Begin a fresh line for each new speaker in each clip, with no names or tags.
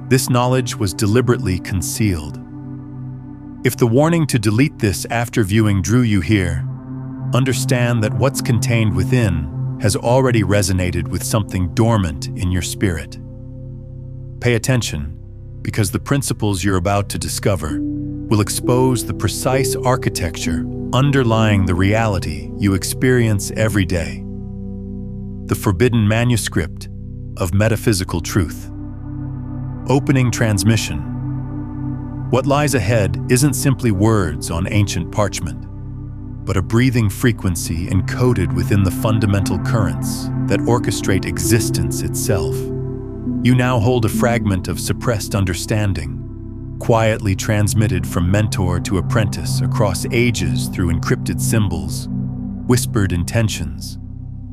This knowledge was deliberately concealed. If the warning to delete this after viewing drew you here, understand that what's contained within has already resonated with something dormant in your spirit. Pay attention, because the principles you're about to discover will expose the precise architecture underlying the reality you experience every day. The forbidden manuscript of metaphysical truth. Opening transmission. What lies ahead isn't simply words on ancient parchment, but a breathing frequency encoded within the fundamental currents that orchestrate existence itself. You now hold a fragment of suppressed understanding, quietly transmitted from mentor to apprentice across ages through encrypted symbols, whispered intentions,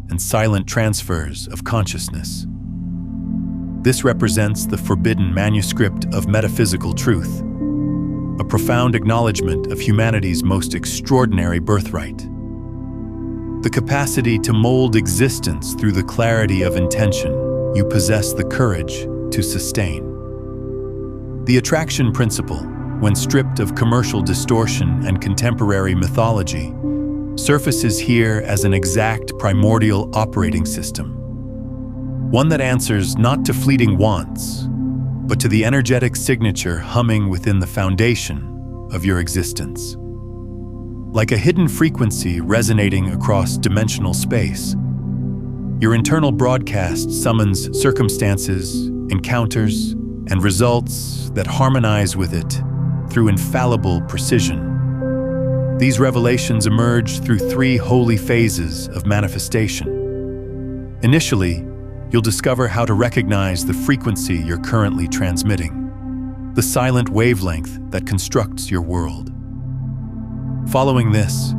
and silent transfers of consciousness. This represents the forbidden manuscript of metaphysical truth, a profound acknowledgement of humanity's most extraordinary birthright. The capacity to mold existence through the clarity of intention you possess the courage to sustain. The attraction principle, when stripped of commercial distortion and contemporary mythology, surfaces here as an exact primordial operating system. One that answers not to fleeting wants, but to the energetic signature humming within the foundation of your existence. Like a hidden frequency resonating across dimensional space, your internal broadcast summons circumstances, encounters, and results that harmonize with it through infallible precision. These revelations emerge through 3 holy phases of manifestation. Initially, you'll discover how to recognize the frequency you're currently transmitting, the silent wavelength that constructs your world. Following this,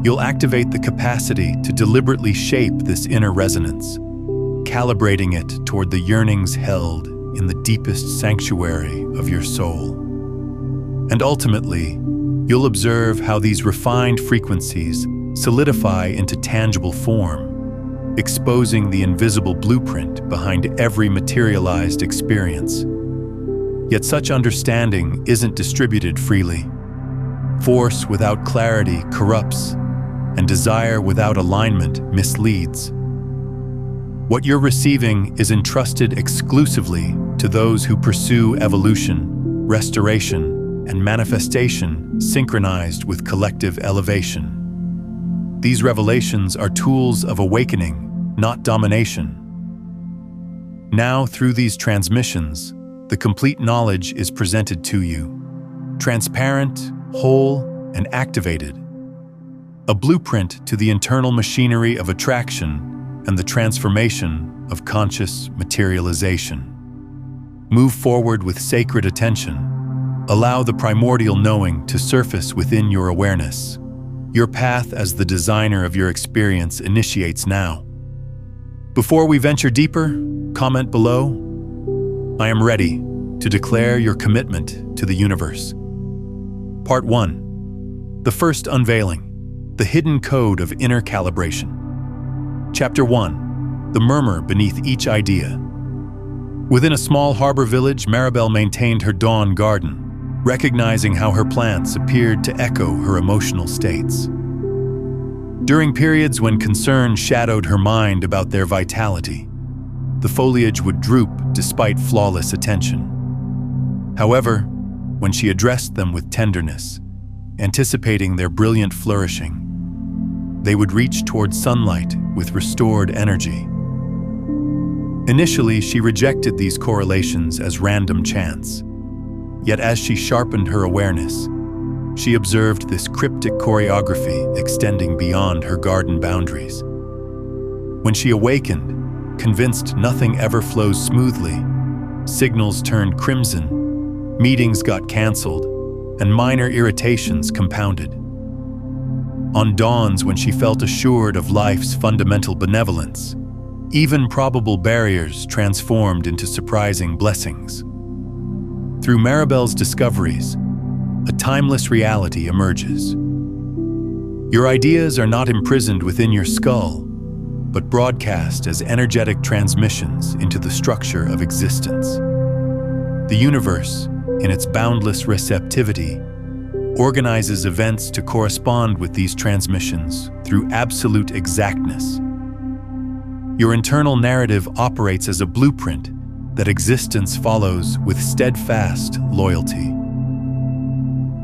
you'll activate the capacity to deliberately shape this inner resonance, calibrating it toward the yearnings held in the deepest sanctuary of your soul. And ultimately, you'll observe how these refined frequencies solidify into tangible form, exposing the invisible blueprint behind every materialized experience. Yet such understanding isn't distributed freely. Force without clarity corrupts, and desire without alignment misleads. What you're receiving is entrusted exclusively to those who pursue evolution, restoration, and manifestation synchronized with collective elevation. These revelations are tools of awakening, not domination. Now, through these transmissions, the complete knowledge is presented to you, transparent, whole, and activated. A blueprint to the internal machinery of attraction and the transformation of conscious materialization. Move forward with sacred attention. Allow the primordial knowing to surface within your awareness. Your path as the designer of your experience initiates now. Before we venture deeper, comment below. I am ready to declare your commitment to the universe. Part 1. The first unveiling. The hidden code of inner calibration. Chapter 1. The murmur beneath each idea. Within a small harbor village, Maribel maintained her dawn garden, recognizing how her plants appeared to echo her emotional states. During periods when concern shadowed her mind about their vitality, the foliage would droop despite flawless attention. However, when she addressed them with tenderness, anticipating their brilliant flourishing, they would reach toward sunlight with restored energy. Initially, she rejected these correlations as random chance. Yet as she sharpened her awareness, she observed this cryptic choreography extending beyond her garden boundaries. When she awakened, convinced nothing ever flows smoothly, signals turned crimson, meetings got canceled, and minor irritations compounded. On dawns when she felt assured of life's fundamental benevolence, even probable barriers transformed into surprising blessings. Through Maribel's discoveries, a timeless reality emerges. Your ideas are not imprisoned within your skull, but broadcast as energetic transmissions into the structure of existence. The universe, in its boundless receptivity, organizes events to correspond with these transmissions through absolute exactness. Your internal narrative operates as a blueprint that existence follows with steadfast loyalty.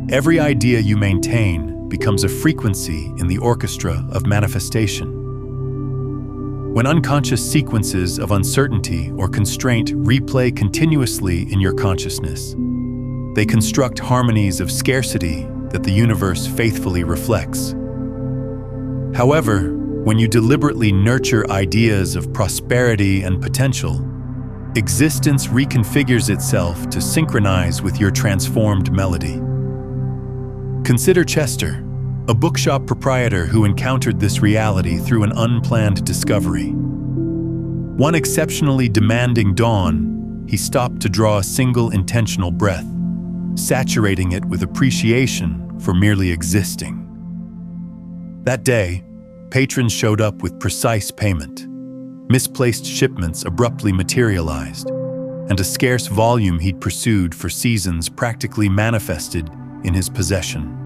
Every idea you maintain becomes a frequency in the orchestra of manifestation. When unconscious sequences of uncertainty or constraint replay continuously in your consciousness, they construct harmonies of scarcity that the universe faithfully reflects. However, when you deliberately nurture ideas of prosperity and potential, existence reconfigures itself to synchronize with your transformed melody. Consider Chester, a bookshop proprietor who encountered this reality through an unplanned discovery. One exceptionally demanding dawn, he stopped to draw a single intentional breath, saturating it with appreciation for merely existing. That day, patrons showed up with precise payment. Misplaced shipments abruptly materialized, and a scarce volume he'd pursued for seasons practically manifested in his possession.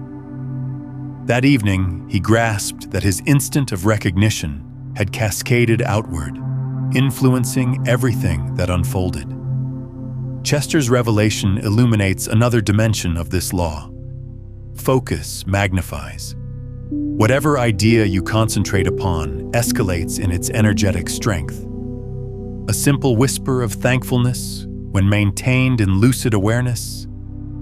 That evening, he grasped that his instant of recognition had cascaded outward, influencing everything that unfolded. Chester's revelation illuminates another dimension of this law. Focus magnifies. Whatever idea you concentrate upon escalates in its energetic strength. A simple whisper of thankfulness, when maintained in lucid awareness,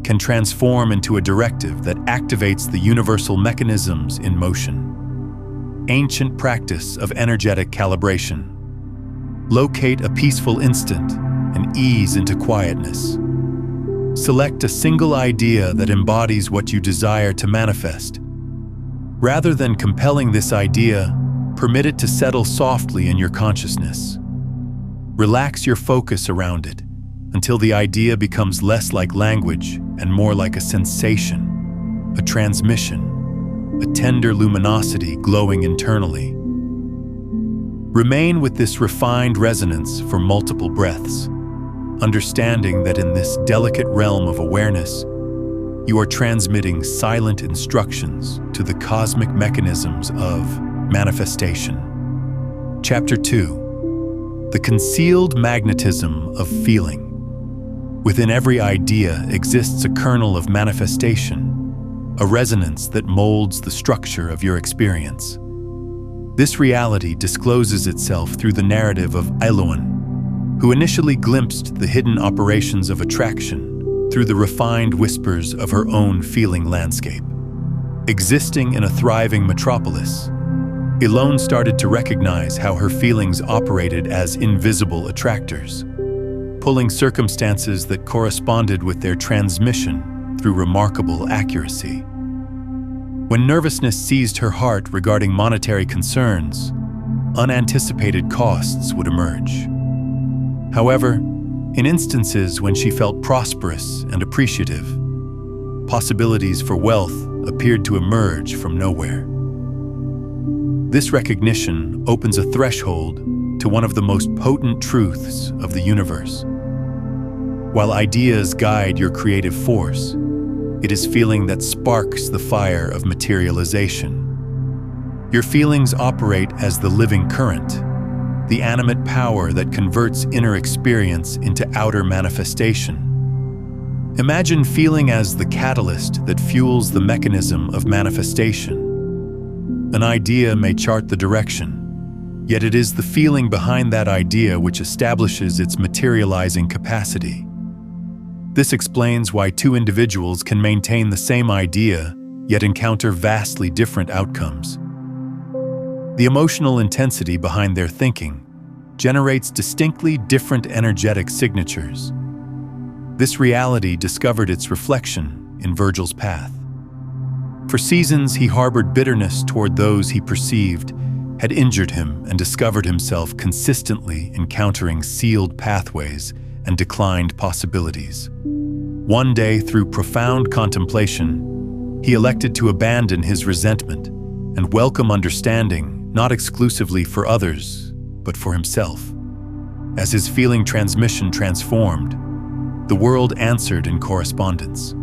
can transform into a directive that activates the universal mechanisms in motion. Ancient practice of energetic calibration. Locate a peaceful instant and ease into quietness. Select a single idea that embodies what you desire to manifest. Rather than compelling this idea, permit it to settle softly in your consciousness. Relax your focus around it until the idea becomes less like language and more like a sensation, a transmission, a tender luminosity glowing internally. Remain with this refined resonance for multiple breaths, understanding that in this delicate realm of awareness, you are transmitting silent instructions to the cosmic mechanisms of manifestation. Chapter 2. The concealed magnetism of feeling. Within every idea exists a kernel of manifestation, a resonance that molds the structure of your experience. This reality discloses itself through the narrative of Elohim, who initially glimpsed the hidden operations of attraction through the refined whispers of her own feeling landscape. Existing in a thriving metropolis, Elone started to recognize how her feelings operated as invisible attractors, pulling circumstances that corresponded with their transmission through remarkable accuracy. When nervousness seized her heart regarding monetary concerns, unanticipated costs would emerge. However, in instances when she felt prosperous and appreciative, possibilities for wealth appeared to emerge from nowhere. This recognition opens a threshold to one of the most potent truths of the universe. While ideas guide your creative force, it is feeling that sparks the fire of materialization. Your feelings operate as the living current, the animate power that converts inner experience into outer manifestation. Imagine feeling as the catalyst that fuels the mechanism of manifestation. An idea may chart the direction, yet it is the feeling behind that idea which establishes its materializing capacity. This explains why two individuals can maintain the same idea, yet encounter vastly different outcomes. The emotional intensity behind their thinking generates distinctly different energetic signatures. This reality discovered its reflection in Virgil's path. For seasons, he harbored bitterness toward those he perceived had injured him and discovered himself consistently encountering sealed pathways and declined possibilities. One day, through profound contemplation, he elected to abandon his resentment and welcome understanding, not exclusively for others, but for himself. As his feeling transmission transformed, the world answered in correspondence.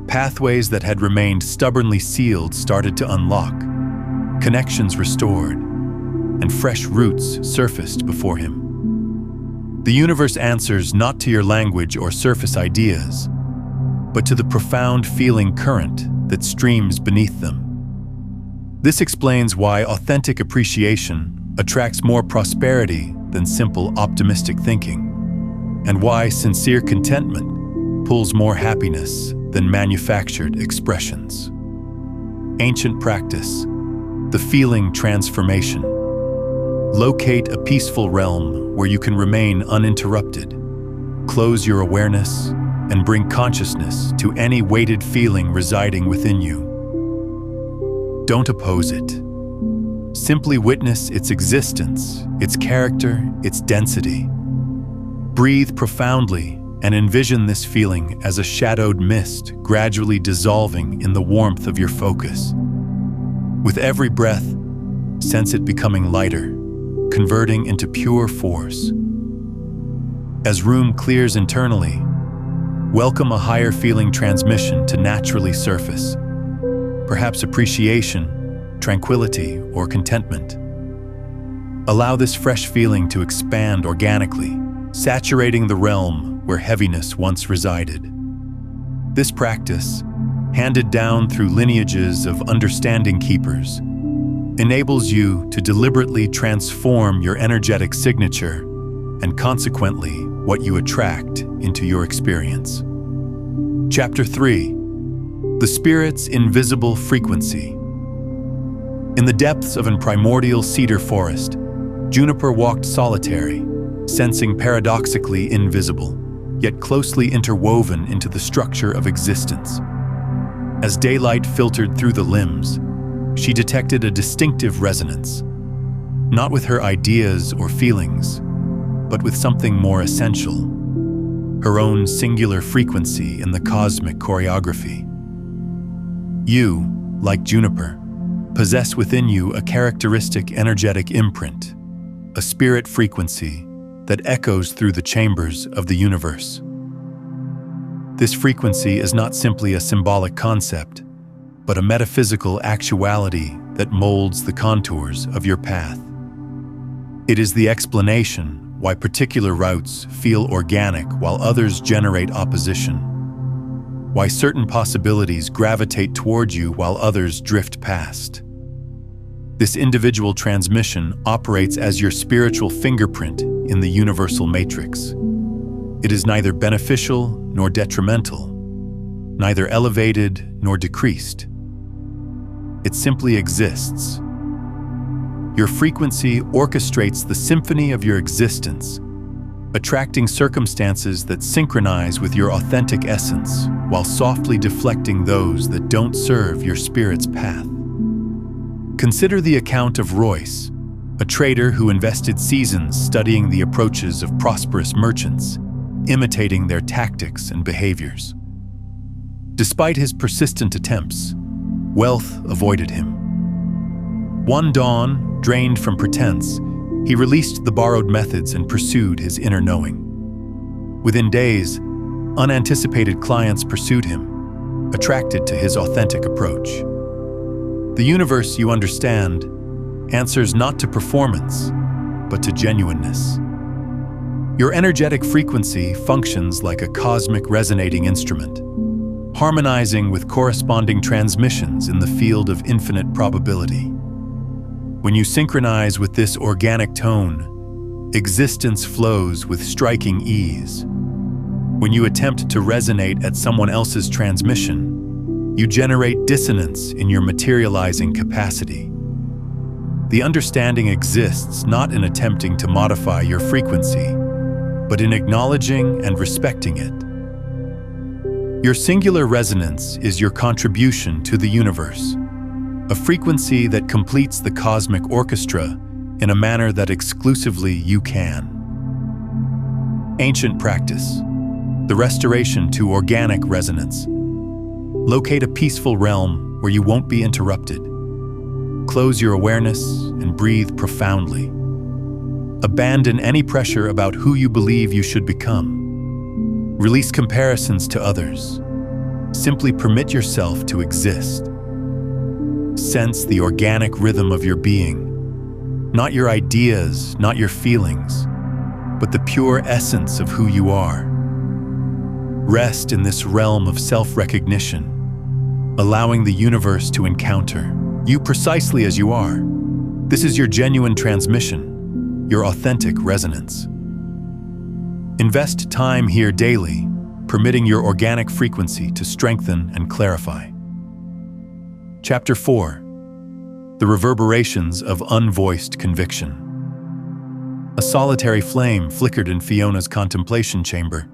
Pathways that had remained stubbornly sealed started to unlock, connections restored, and fresh roots surfaced before him. The universe answers not to your language or surface ideas, but to the profound feeling current that streams beneath them. This explains why authentic appreciation attracts more prosperity than simple optimistic thinking, and why sincere contentment pulls more happiness than manufactured expressions. Ancient practice, the feeling transformation. Locate a peaceful realm where you can remain uninterrupted. Close your awareness and bring consciousness to any weighted feeling residing within you. Don't oppose it. Simply witness its existence, its character, its density. Breathe profoundly and envision this feeling as a shadowed mist gradually dissolving in the warmth of your focus. With every breath, sense it becoming lighter, converting into pure force. As room clears internally, welcome a higher feeling transmission to naturally surface. Perhaps appreciation, tranquility, or contentment. Allow this fresh feeling to expand organically, saturating the realm where heaviness once resided. This practice, handed down through lineages of understanding keepers, enables you to deliberately transform your energetic signature and consequently what you attract into your experience. Chapter 3. The Spirit's Invisible Frequency. In the depths of a primordial cedar forest, Juniper walked solitary, sensing paradoxically invisible, yet closely interwoven into the structure of existence. As daylight filtered through the limbs, she detected a distinctive resonance, not with her ideas or feelings, but with something more essential, her own singular frequency in the cosmic choreography. You, like Juniper, possess within you a characteristic energetic imprint, a spirit frequency that echoes through the chambers of the universe. This frequency is not simply a symbolic concept, but a metaphysical actuality that molds the contours of your path. It is the explanation why particular routes feel organic while others generate opposition, why certain possibilities gravitate toward you while others drift past. This individual transmission operates as your spiritual fingerprint in the universal matrix. It is neither beneficial nor detrimental, neither elevated nor decreased. It simply exists. Your frequency orchestrates the symphony of your existence, attracting circumstances that synchronize with your authentic essence while softly deflecting those that don't serve your spirit's path. Consider the account of Royce, a trader who invested seasons studying the approaches of prosperous merchants, imitating their tactics and behaviors. Despite his persistent attempts, wealth avoided him. One dawn, drained from pretense, he released the borrowed methods and pursued his inner knowing. Within days, unanticipated clients pursued him, attracted to his authentic approach. The universe, you understand, answers not to performance, but to genuineness. Your energetic frequency functions like a cosmic resonating instrument, harmonizing with corresponding transmissions in the field of infinite probability. When you synchronize with this organic tone, existence flows with striking ease. When you attempt to resonate at someone else's transmission, you generate dissonance in your materializing capacity. The understanding exists not in attempting to modify your frequency, but in acknowledging and respecting it. Your singular resonance is your contribution to the universe, a frequency that completes the cosmic orchestra in a manner that exclusively you can. Ancient practice, the restoration to organic resonance. Locate a peaceful realm where you won't be interrupted. Close your awareness and breathe profoundly. Abandon any pressure about who you believe you should become. Release comparisons to others. Simply permit yourself to exist. Sense the organic rhythm of your being. Not your ideas, not your feelings, but the pure essence of who you are. Rest in this realm of self-recognition, allowing the universe to encounter you precisely as you are. This is your genuine transmission, your authentic resonance. Invest time here daily, permitting your organic frequency to strengthen and clarify. Chapter 4. The Reverberations of Unvoiced Conviction. A solitary flame flickered in Fiona's contemplation chamber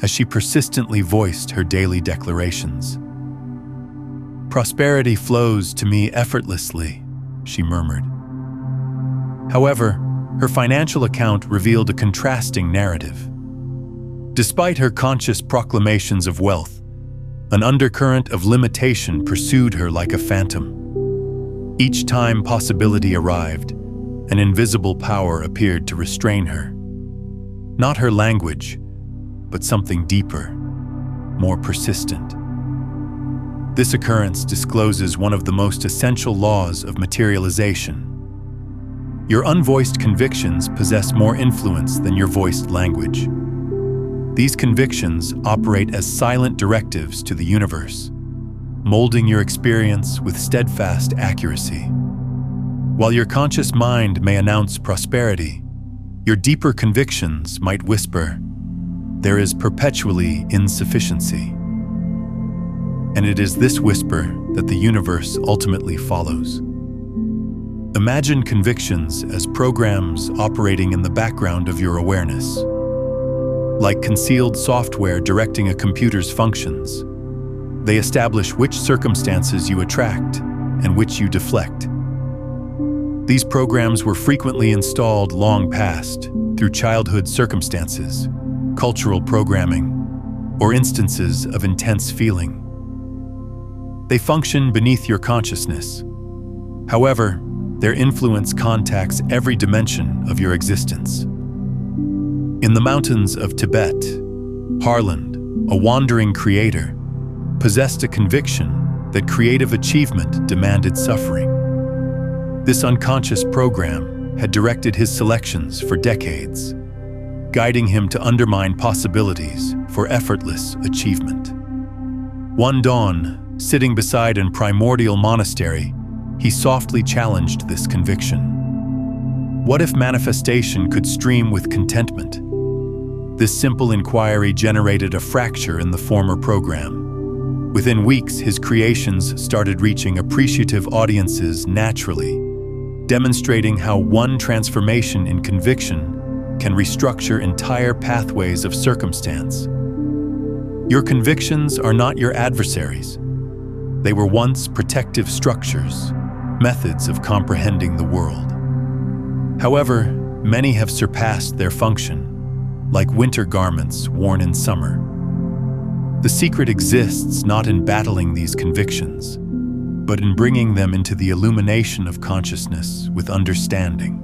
as she persistently voiced her daily declarations. "Prosperity flows to me effortlessly," she murmured. However, her financial account revealed a contrasting narrative. Despite her conscious proclamations of wealth, an undercurrent of limitation pursued her like a phantom. Each time possibility arrived, an invisible power appeared to restrain her. Not her language, but something deeper, more persistent. This occurrence discloses one of the most essential laws of materialization. Your unvoiced convictions possess more influence than your voiced language. These convictions operate as silent directives to the universe, molding your experience with steadfast accuracy. While your conscious mind may announce prosperity, your deeper convictions might whisper, "There is perpetually insufficiency." And it is this whisper that the universe ultimately follows. Imagine convictions as programs operating in the background of your awareness. Like concealed software directing a computer's functions, they establish which circumstances you attract and which you deflect. These programs were frequently installed long past through childhood circumstances, cultural programming, or instances of intense feeling. They function beneath your consciousness. However, their influence contacts every dimension of your existence. In the mountains of Tibet, Harland, a wandering creator, possessed a conviction that creative achievement demanded suffering. This unconscious program had directed his selections for decades, guiding him to undermine possibilities for effortless achievement. One dawn, sitting beside a primordial monastery, he softly challenged this conviction. What if manifestation could stream with contentment? This simple inquiry generated a fracture in the former program. Within weeks, his creations started reaching appreciative audiences naturally, demonstrating how one transformation in conviction can restructure entire pathways of circumstance. Your convictions are not your adversaries. They were once protective structures, methods of comprehending the world. However, many have surpassed their function, like winter garments worn in summer. The secret exists not in battling these convictions, but in bringing them into the illumination of consciousness with understanding.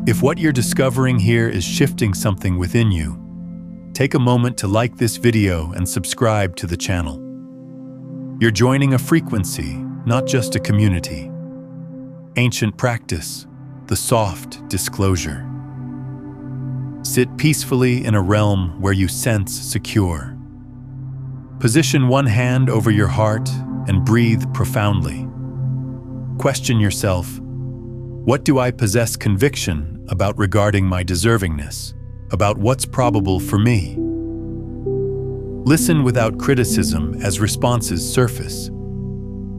If what you're discovering here is shifting something within you, take a moment to like this video and subscribe to the channel. You're joining a frequency, not just a community. Ancient practice, the soft disclosure. Sit peacefully in a realm where you sense secure. Position one hand over your heart and breathe profoundly. Question yourself, what do I possess conviction about regarding my deservingness, about what's probable for me? Listen without criticism as responses surface.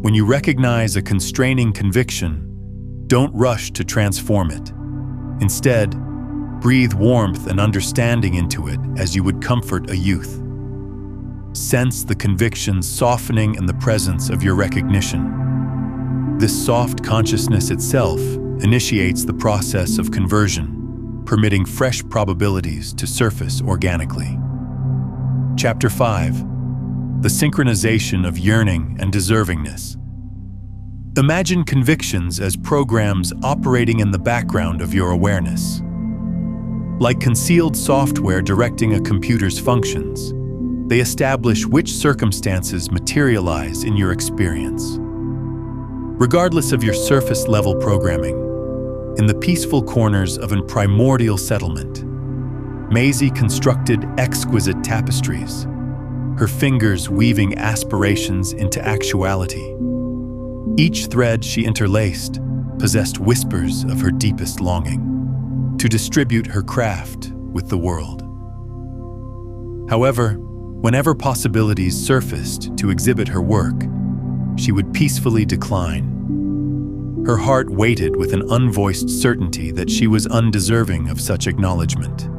When you recognize a constraining conviction, don't rush to transform it. Instead, breathe warmth and understanding into it as you would comfort a youth. Sense the conviction softening in the presence of your recognition. This soft consciousness itself initiates the process of conversion, permitting fresh probabilities to surface organically. Chapter 5. The Synchronization of Yearning and Deservingness. Imagine convictions as programs operating in the background of your awareness. Like concealed software directing a computer's functions, They establish which circumstances materialize in your experience. Regardless of your surface-level programming, in the peaceful corners of a primordial settlement, Maisie constructed exquisite tapestries, her fingers weaving aspirations into actuality. Each thread she interlaced possessed whispers of her deepest longing to distribute her craft with the world. However, whenever possibilities surfaced to exhibit her work, she would peacefully decline. Her heart waited with an unvoiced certainty that she was undeserving of such acknowledgement.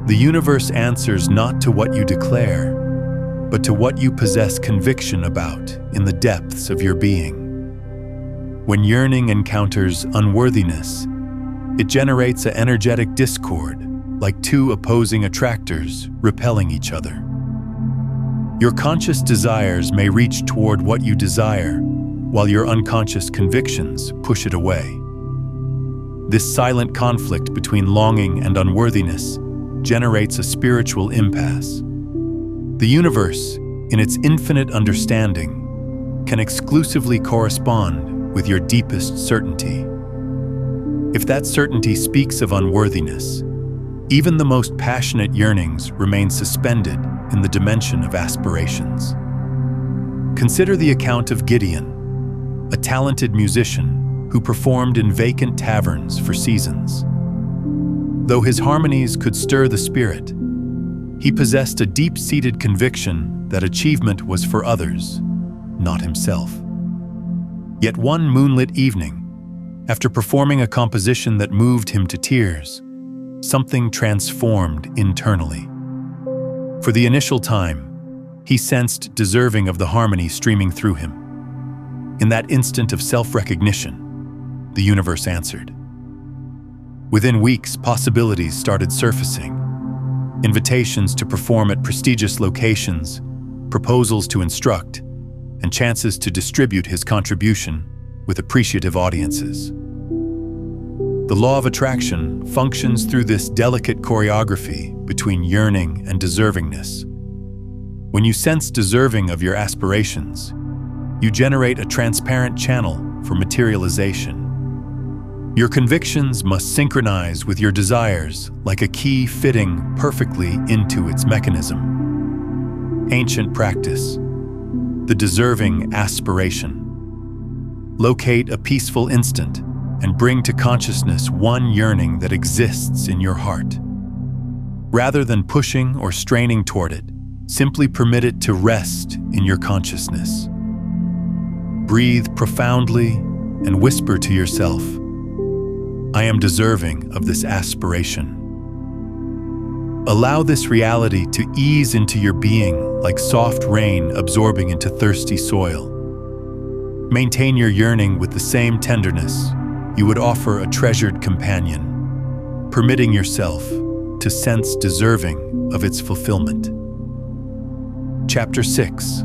The universe answers not to what you declare, but to what you possess conviction about in the depths of your being. When yearning encounters unworthiness, it generates an energetic discord, like two opposing attractors repelling each other. Your conscious desires may reach toward what you desire, while your unconscious convictions push it away. This silent conflict between longing and unworthiness generates a spiritual impasse. The universe, in its infinite understanding, can exclusively correspond with your deepest certainty. If that certainty speaks of unworthiness, even the most passionate yearnings remain suspended in the dimension of aspirations. Consider the account of Gideon, a talented musician who performed in vacant taverns for seasons. Though his harmonies could stir the spirit, he possessed a deep-seated conviction that achievement was for others, not himself. Yet one moonlit evening, after performing a composition that moved him to tears, something transformed internally. For the initial time, he sensed deserving of the harmony streaming through him. In that instant of self-recognition, the universe answered. Within weeks, possibilities started surfacing. Invitations to perform at prestigious locations, proposals to instruct, and chances to distribute his contribution with appreciative audiences. The law of attraction functions through this delicate choreography between yearning and deservingness. When you sense deserving of your aspirations, you generate a transparent channel for materialization. Your convictions must synchronize with your desires like a key fitting perfectly into its mechanism. Ancient practice, the deserving aspiration. Locate a peaceful instant and bring to consciousness one yearning that exists in your heart. Rather than pushing or straining toward it, simply permit it to rest in your consciousness. Breathe profoundly and whisper to yourself, I am deserving of this aspiration. Allow this reality to ease into your being like soft rain absorbing into thirsty soil. Maintain your yearning with the same tenderness you would offer a treasured companion, permitting yourself to sense deserving of its fulfillment. Chapter 6.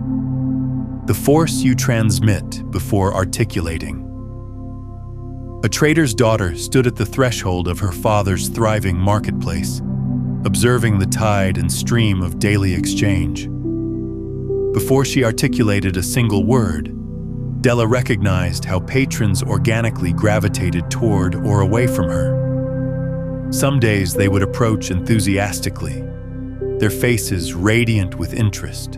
The force you transmit before articulating. A trader's daughter stood at the threshold of her father's thriving marketplace, observing the tide and stream of daily exchange. Before she articulated a single word, Della recognized how patrons organically gravitated toward or away from her. Some days they would approach enthusiastically, their faces radiant with interest.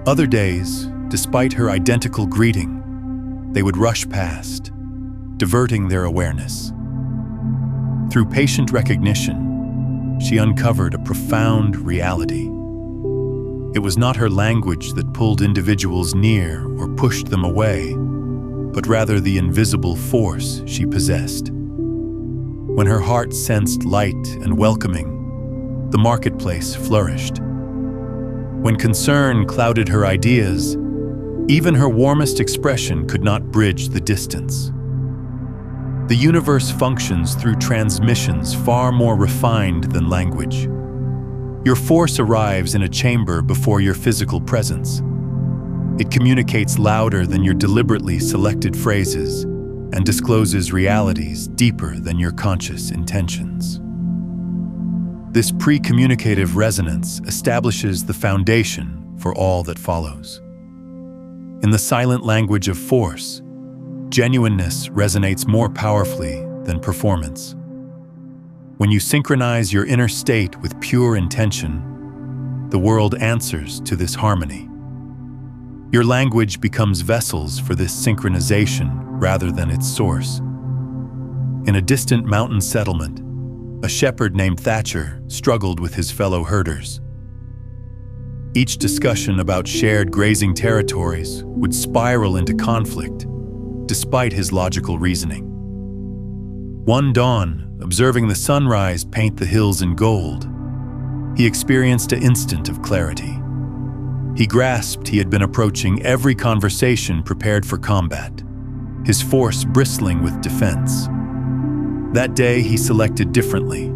Other days, despite her identical greeting, they would rush past, diverting their awareness. Through patient recognition, she uncovered a profound reality. It was not her language that pulled individuals near or pushed them away, but rather the invisible force she possessed. When her heart sensed light and welcoming, the marketplace flourished. When concern clouded her ideas, even her warmest expression could not bridge the distance. The universe functions through transmissions far more refined than language. Your force arrives in a chamber before your physical presence. It communicates louder than your deliberately selected phrases and discloses realities deeper than your conscious intentions. This pre-communicative resonance establishes the foundation for all that follows. In the silent language of force, genuineness resonates more powerfully than performance. When you synchronize your inner state with pure intention, the world answers to this harmony. Your language becomes vessels for this synchronization rather than its source. In a distant mountain settlement, a shepherd named Thatcher struggled with his fellow herders. Each discussion about shared grazing territories would spiral into conflict, despite his logical reasoning. One dawn, observing the sunrise paint the hills in gold, he experienced an instant of clarity. He grasped he had been approaching every conversation prepared for combat, his force bristling with defense. That day he selected differently.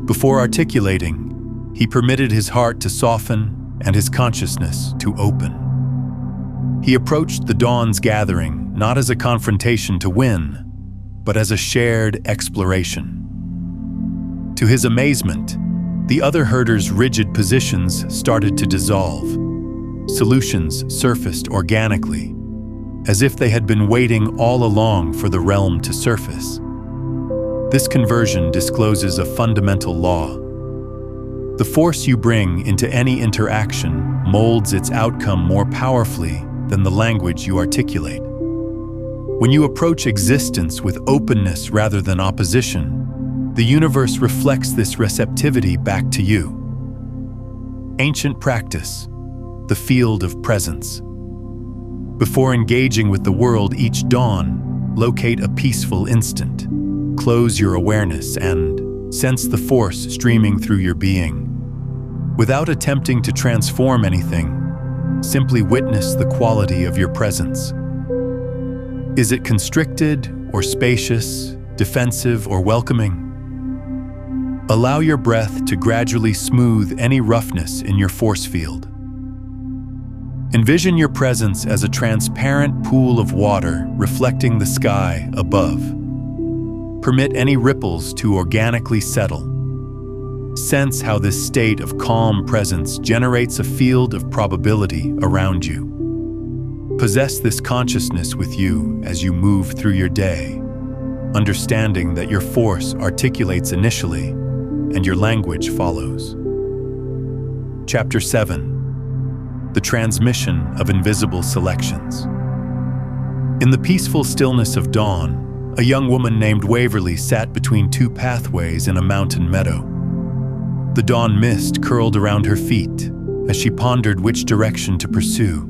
Before articulating, he permitted his heart to soften and his consciousness to open. He approached the dawn's gathering not as a confrontation to win, but as a shared exploration. To his amazement, the other herders' rigid positions started to dissolve. Solutions surfaced organically, as if they had been waiting all along for the realm to surface. This conversion discloses a fundamental law. The force you bring into any interaction molds its outcome more powerfully than the language you articulate. When you approach existence with openness rather than opposition, the universe reflects this receptivity back to you. Ancient practice, the field of presence. Before engaging with the world each dawn, locate a peaceful instant. Close your awareness and sense the force streaming through your being. Without attempting to transform anything, simply witness the quality of your presence. Is it constricted or spacious, defensive or welcoming? Allow your breath to gradually smooth any roughness in your force field. Envision your presence as a transparent pool of water reflecting the sky above. Permit any ripples to organically settle. Sense how this state of calm presence generates a field of probability around you. Possess this consciousness with you as you move through your day, understanding that your force articulates initially and your language follows. Chapter 7. The Transmission of Invisible Selections. In the peaceful stillness of dawn, a young woman named Waverly sat between two pathways in a mountain meadow. The dawn mist curled around her feet as she pondered which direction to pursue.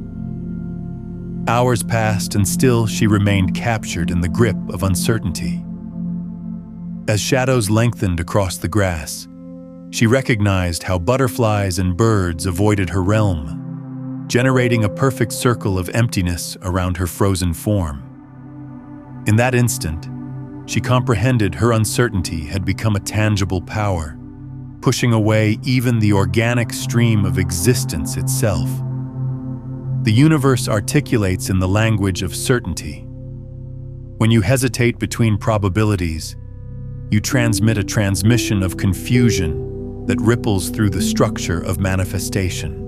Hours passed and still she remained captured in the grip of uncertainty. As shadows lengthened across the grass, she recognized how butterflies and birds avoided her realm, generating a perfect circle of emptiness around her frozen form. In that instant, she comprehended her uncertainty had become a tangible power, pushing away even the organic stream of existence itself. The universe articulates in the language of certainty. When you hesitate between probabilities, you transmit a transmission of confusion that ripples through the structure of manifestation.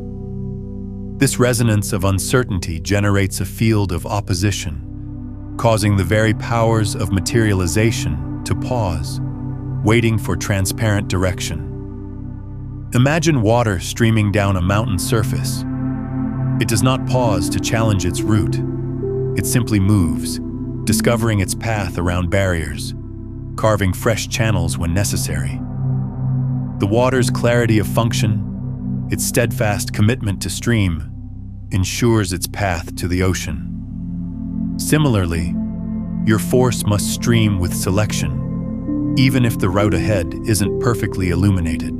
This resonance of uncertainty generates a field of opposition, causing the very powers of materialization to pause, waiting for transparent direction. Imagine water streaming down a mountain surface. It does not pause to challenge its route. It simply moves, discovering its path around barriers, carving fresh channels when necessary. The water's clarity of function, its steadfast commitment to stream, ensures its path to the ocean. Similarly, your force must stream with selection, even if the route ahead isn't perfectly illuminated.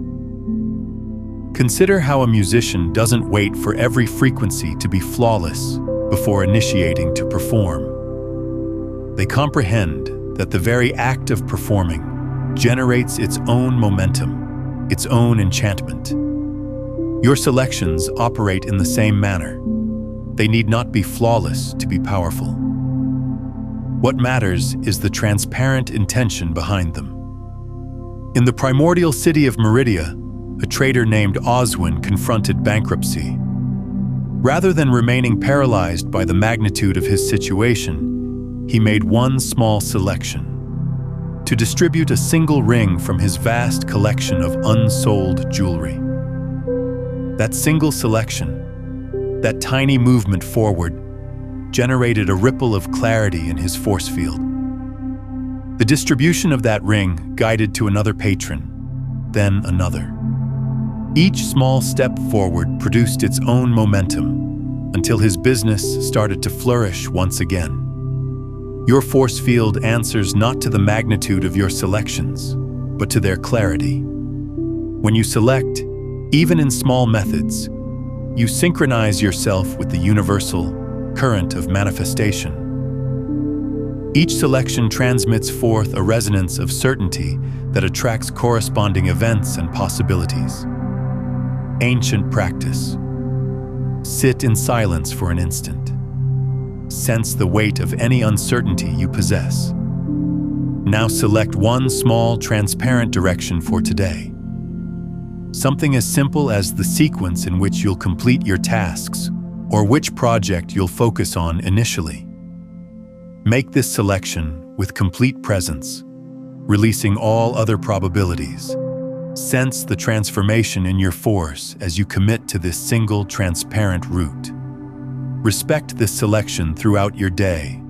Consider how a musician doesn't wait for every frequency to be flawless before initiating to perform. They comprehend that the very act of performing generates its own momentum, its own enchantment. Your selections operate in the same manner. They need not be flawless to be powerful. What matters is the transparent intention behind them. In the primordial city of Meridia, a trader named Oswin confronted bankruptcy. Rather than remaining paralyzed by the magnitude of his situation, he made one small selection: to distribute a single ring from his vast collection of unsold jewelry. That single selection, that tiny movement forward, generated a ripple of clarity in his force field. The distribution of that ring guided to another patron, then another. Each small step forward produced its own momentum until his business started to flourish once again. Your force field answers not to the magnitude of your selections, but to their clarity. When you select, even in small methods, you synchronize yourself with the universal current of manifestation. Each selection transmits forth a resonance of certainty that attracts corresponding events and possibilities. Ancient practice. Sit in silence for an instant. Sense the weight of any uncertainty you possess. Now select one small, transparent direction for today. Something as simple as the sequence in which you'll complete your tasks, or which project you'll focus on initially. Make this selection with complete presence, releasing all other probabilities. Sense the transformation in your force as you commit to this single, transparent route. Respect this selection throughout your day,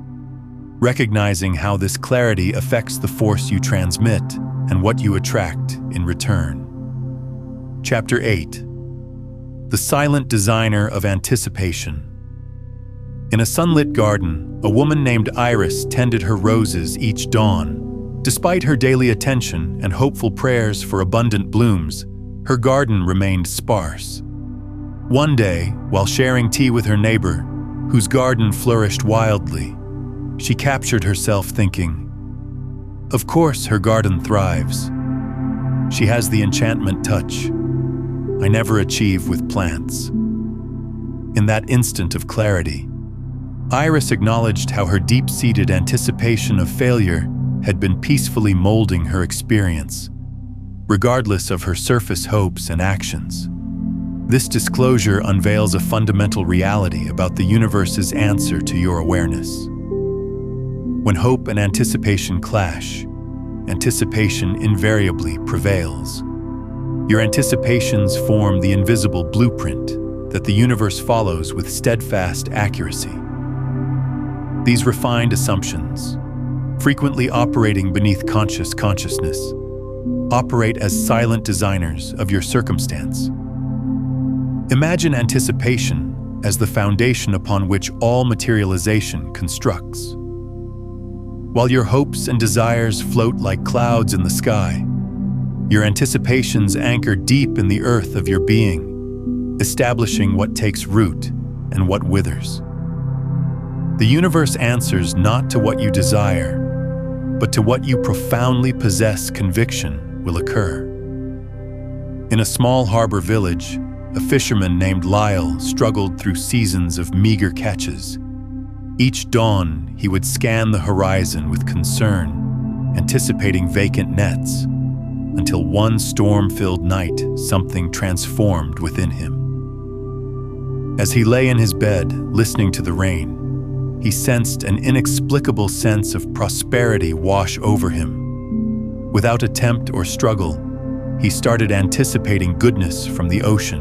recognizing how this clarity affects the force you transmit and what you attract in return. Chapter 8. The Silent Designer of Anticipation. In a sunlit garden, a woman named Iris tended her roses each dawn. Despite her daily attention and hopeful prayers for abundant blooms, her garden remained sparse. One day, while sharing tea with her neighbor, whose garden flourished wildly, she captured herself thinking, "Of course her garden thrives. She has the enchantment touch I never achieve with plants." In that instant of clarity, Iris acknowledged how her deep-seated anticipation of failure had been peacefully molding her experience, regardless of her surface hopes and actions. This disclosure unveils a fundamental reality about the universe's answer to your awareness. When hope and anticipation clash, anticipation invariably prevails. Your anticipations form the invisible blueprint that the universe follows with steadfast accuracy. These refined assumptions, frequently operating beneath consciousness, operate as silent designers of your circumstance. Imagine anticipation as the foundation upon which all materialization constructs. While your hopes and desires float like clouds in the sky, your anticipations anchor deep in the earth of your being, establishing what takes root and what withers. The universe answers not to what you desire, but to what you profoundly possess conviction will occur. In a small harbor village, a fisherman named Lyle struggled through seasons of meager catches. Each dawn, he would scan the horizon with concern, anticipating vacant nets, until one storm-filled night something transformed within him. As he lay in his bed, listening to the rain, he sensed an inexplicable sense of prosperity wash over him. Without attempt or struggle, he started anticipating goodness from the ocean.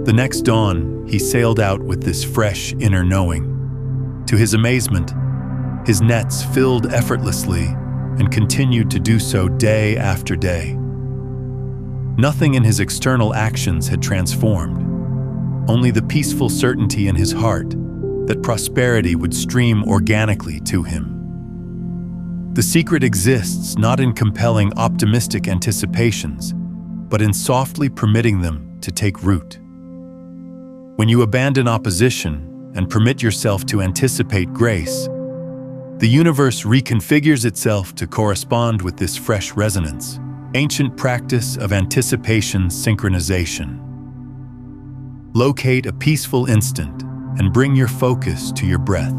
The next dawn, he sailed out with this fresh inner knowing. To his amazement, his nets filled effortlessly and continued to do so day after day. Nothing in his external actions had transformed, only the peaceful certainty in his heart that prosperity would stream organically to him. The secret exists not in compelling optimistic anticipations, but in softly permitting them to take root. When you abandon opposition and permit yourself to anticipate grace, the universe reconfigures itself to correspond with this fresh resonance. Ancient practice of anticipation synchronization. Locate a peaceful instant and bring your focus to your breath.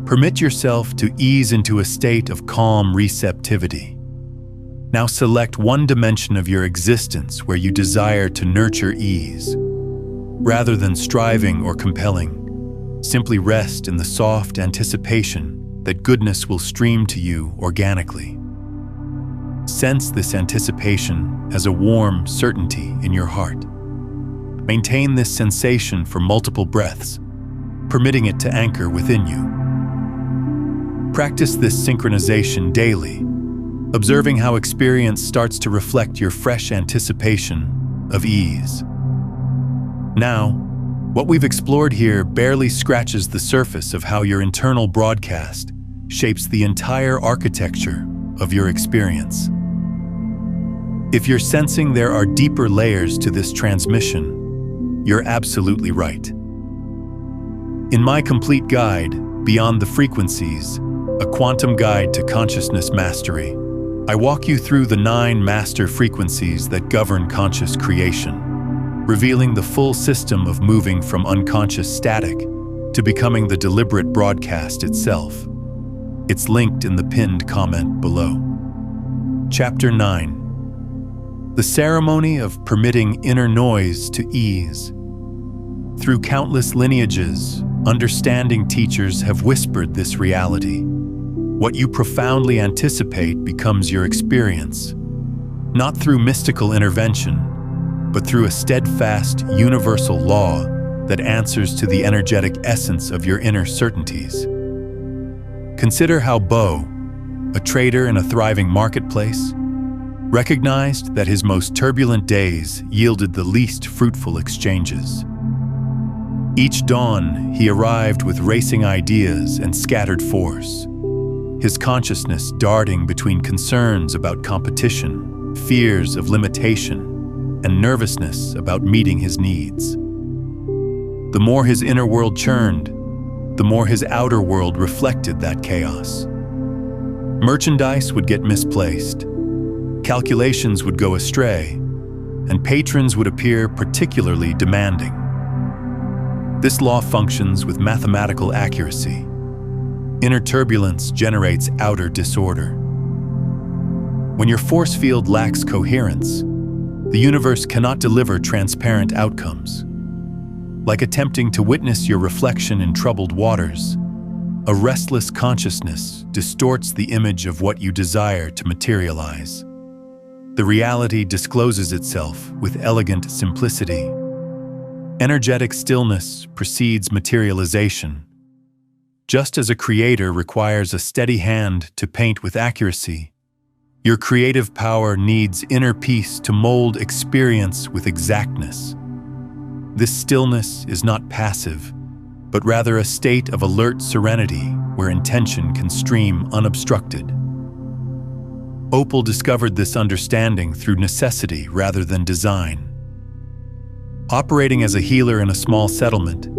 Permit yourself to ease into a state of calm receptivity. Now select one dimension of your existence where you desire to nurture ease. Rather than striving or compelling, simply rest in the soft anticipation that goodness will stream to you organically. Sense this anticipation as a warm certainty in your heart. Maintain this sensation for multiple breaths, permitting it to anchor within you. Practice this synchronization daily, observing how experience starts to reflect your fresh anticipation of ease. Now, what we've explored here barely scratches the surface of how your internal broadcast shapes the entire architecture of your experience. If you're sensing there are deeper layers to this transmission, you're absolutely right. In my complete guide, Beyond the Frequencies, a quantum guide to consciousness mastery, I walk you through the 9 master frequencies that govern conscious creation, revealing the full system of moving from unconscious static to becoming the deliberate broadcast itself. It's linked in the pinned comment below. Chapter 9. The ceremony of permitting inner noise to ease. Through countless lineages, understanding teachers have whispered this reality. What you profoundly anticipate becomes your experience, not through mystical intervention, but through a steadfast, universal law that answers to the energetic essence of your inner certainties. Consider how Bo, a trader in a thriving marketplace, recognized that his most turbulent days yielded the least fruitful exchanges. Each dawn, he arrived with racing ideas and scattered force, his consciousness darting between concerns about competition, fears of limitation, and nervousness about meeting his needs. The more his inner world churned, the more his outer world reflected that chaos. Merchandise would get misplaced, calculations would go astray, and patrons would appear particularly demanding. This law functions with mathematical accuracy. Inner turbulence generates outer disorder. When your force field lacks coherence, the universe cannot deliver transparent outcomes. Like attempting to witness your reflection in troubled waters, a restless consciousness distorts the image of what you desire to materialize. The reality discloses itself with elegant simplicity. Energetic stillness precedes materialization. Just as a creator requires a steady hand to paint with accuracy, your creative power needs inner peace to mold experience with exactness. This stillness is not passive, but rather a state of alert serenity where intention can stream unobstructed. Opal discovered this understanding through necessity rather than design. Operating as a healer in a small settlement,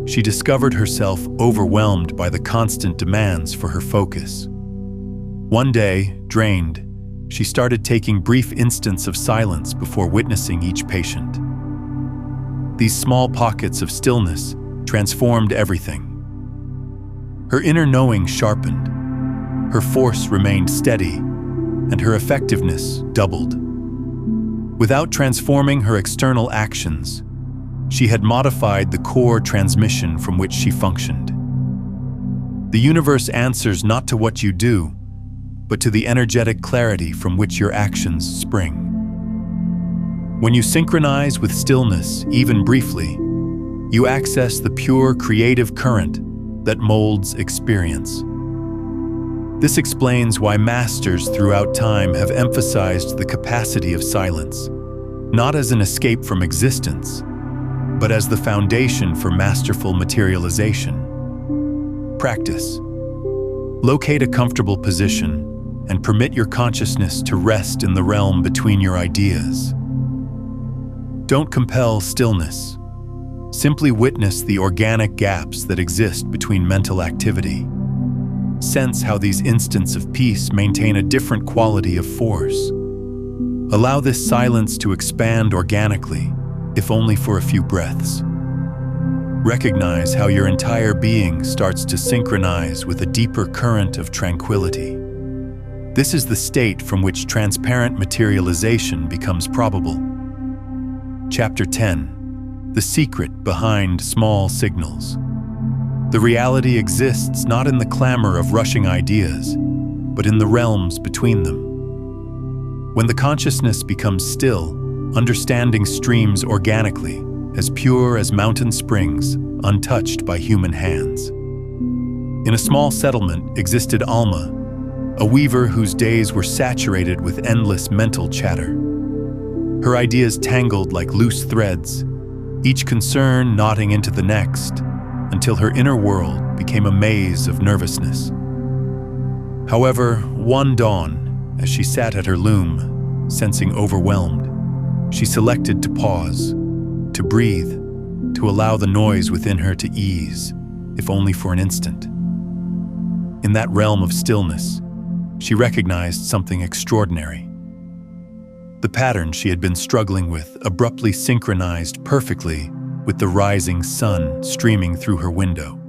she discovered herself overwhelmed by the constant demands for her focus. One day, drained, she started taking brief instants of silence before witnessing each patient. These small pockets of stillness transformed everything. Her inner knowing sharpened, her force remained steady, and her effectiveness doubled. Without transforming her external actions, she had modified the core transmission from which she functioned. The universe answers not to what you do, but to the energetic clarity from which your actions spring. When you synchronize with stillness, even briefly, you access the pure creative current that molds experience. This explains why masters throughout time have emphasized the capacity of silence, not as an escape from existence, but as the foundation for masterful materialization. Practice. Locate a comfortable position and permit your consciousness to rest in the realm between your ideas. Don't compel stillness. Simply witness the organic gaps that exist between mental activity. Sense how these instants of peace maintain a different quality of force. Allow this silence to expand organically, if only for a few breaths. Recognize how your entire being starts to synchronize with a deeper current of tranquility. This is the state from which transparent materialization becomes probable. Chapter 10. The secret behind small signals. The reality exists not in the clamor of rushing ideas, but in the realms between them. When the consciousness becomes still, understanding streams organically, as pure as mountain springs, untouched by human hands. In a small settlement existed Alma, a weaver whose days were saturated with endless mental chatter. Her ideas tangled like loose threads, each concern knotting into the next, until her inner world became a maze of nervousness. However, one dawn, as she sat at her loom, sensing overwhelmed, she selected to pause, to breathe, to allow the noise within her to ease, if only for an instant. In that realm of stillness, she recognized something extraordinary. The pattern she had been struggling with abruptly synchronized perfectly with the rising sun streaming through her window.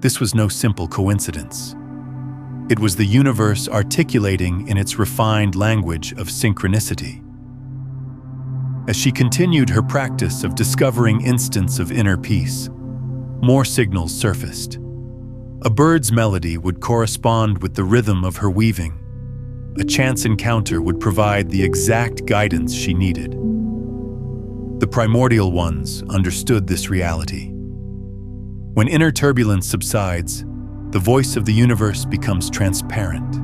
This was no simple coincidence. It was the universe articulating in its refined language of synchronicity. As she continued her practice of discovering instants of inner peace, more signals surfaced. A bird's melody would correspond with the rhythm of her weaving. A chance encounter would provide the exact guidance she needed. The primordial ones understood this reality. When inner turbulence subsides, the voice of the universe becomes transparent.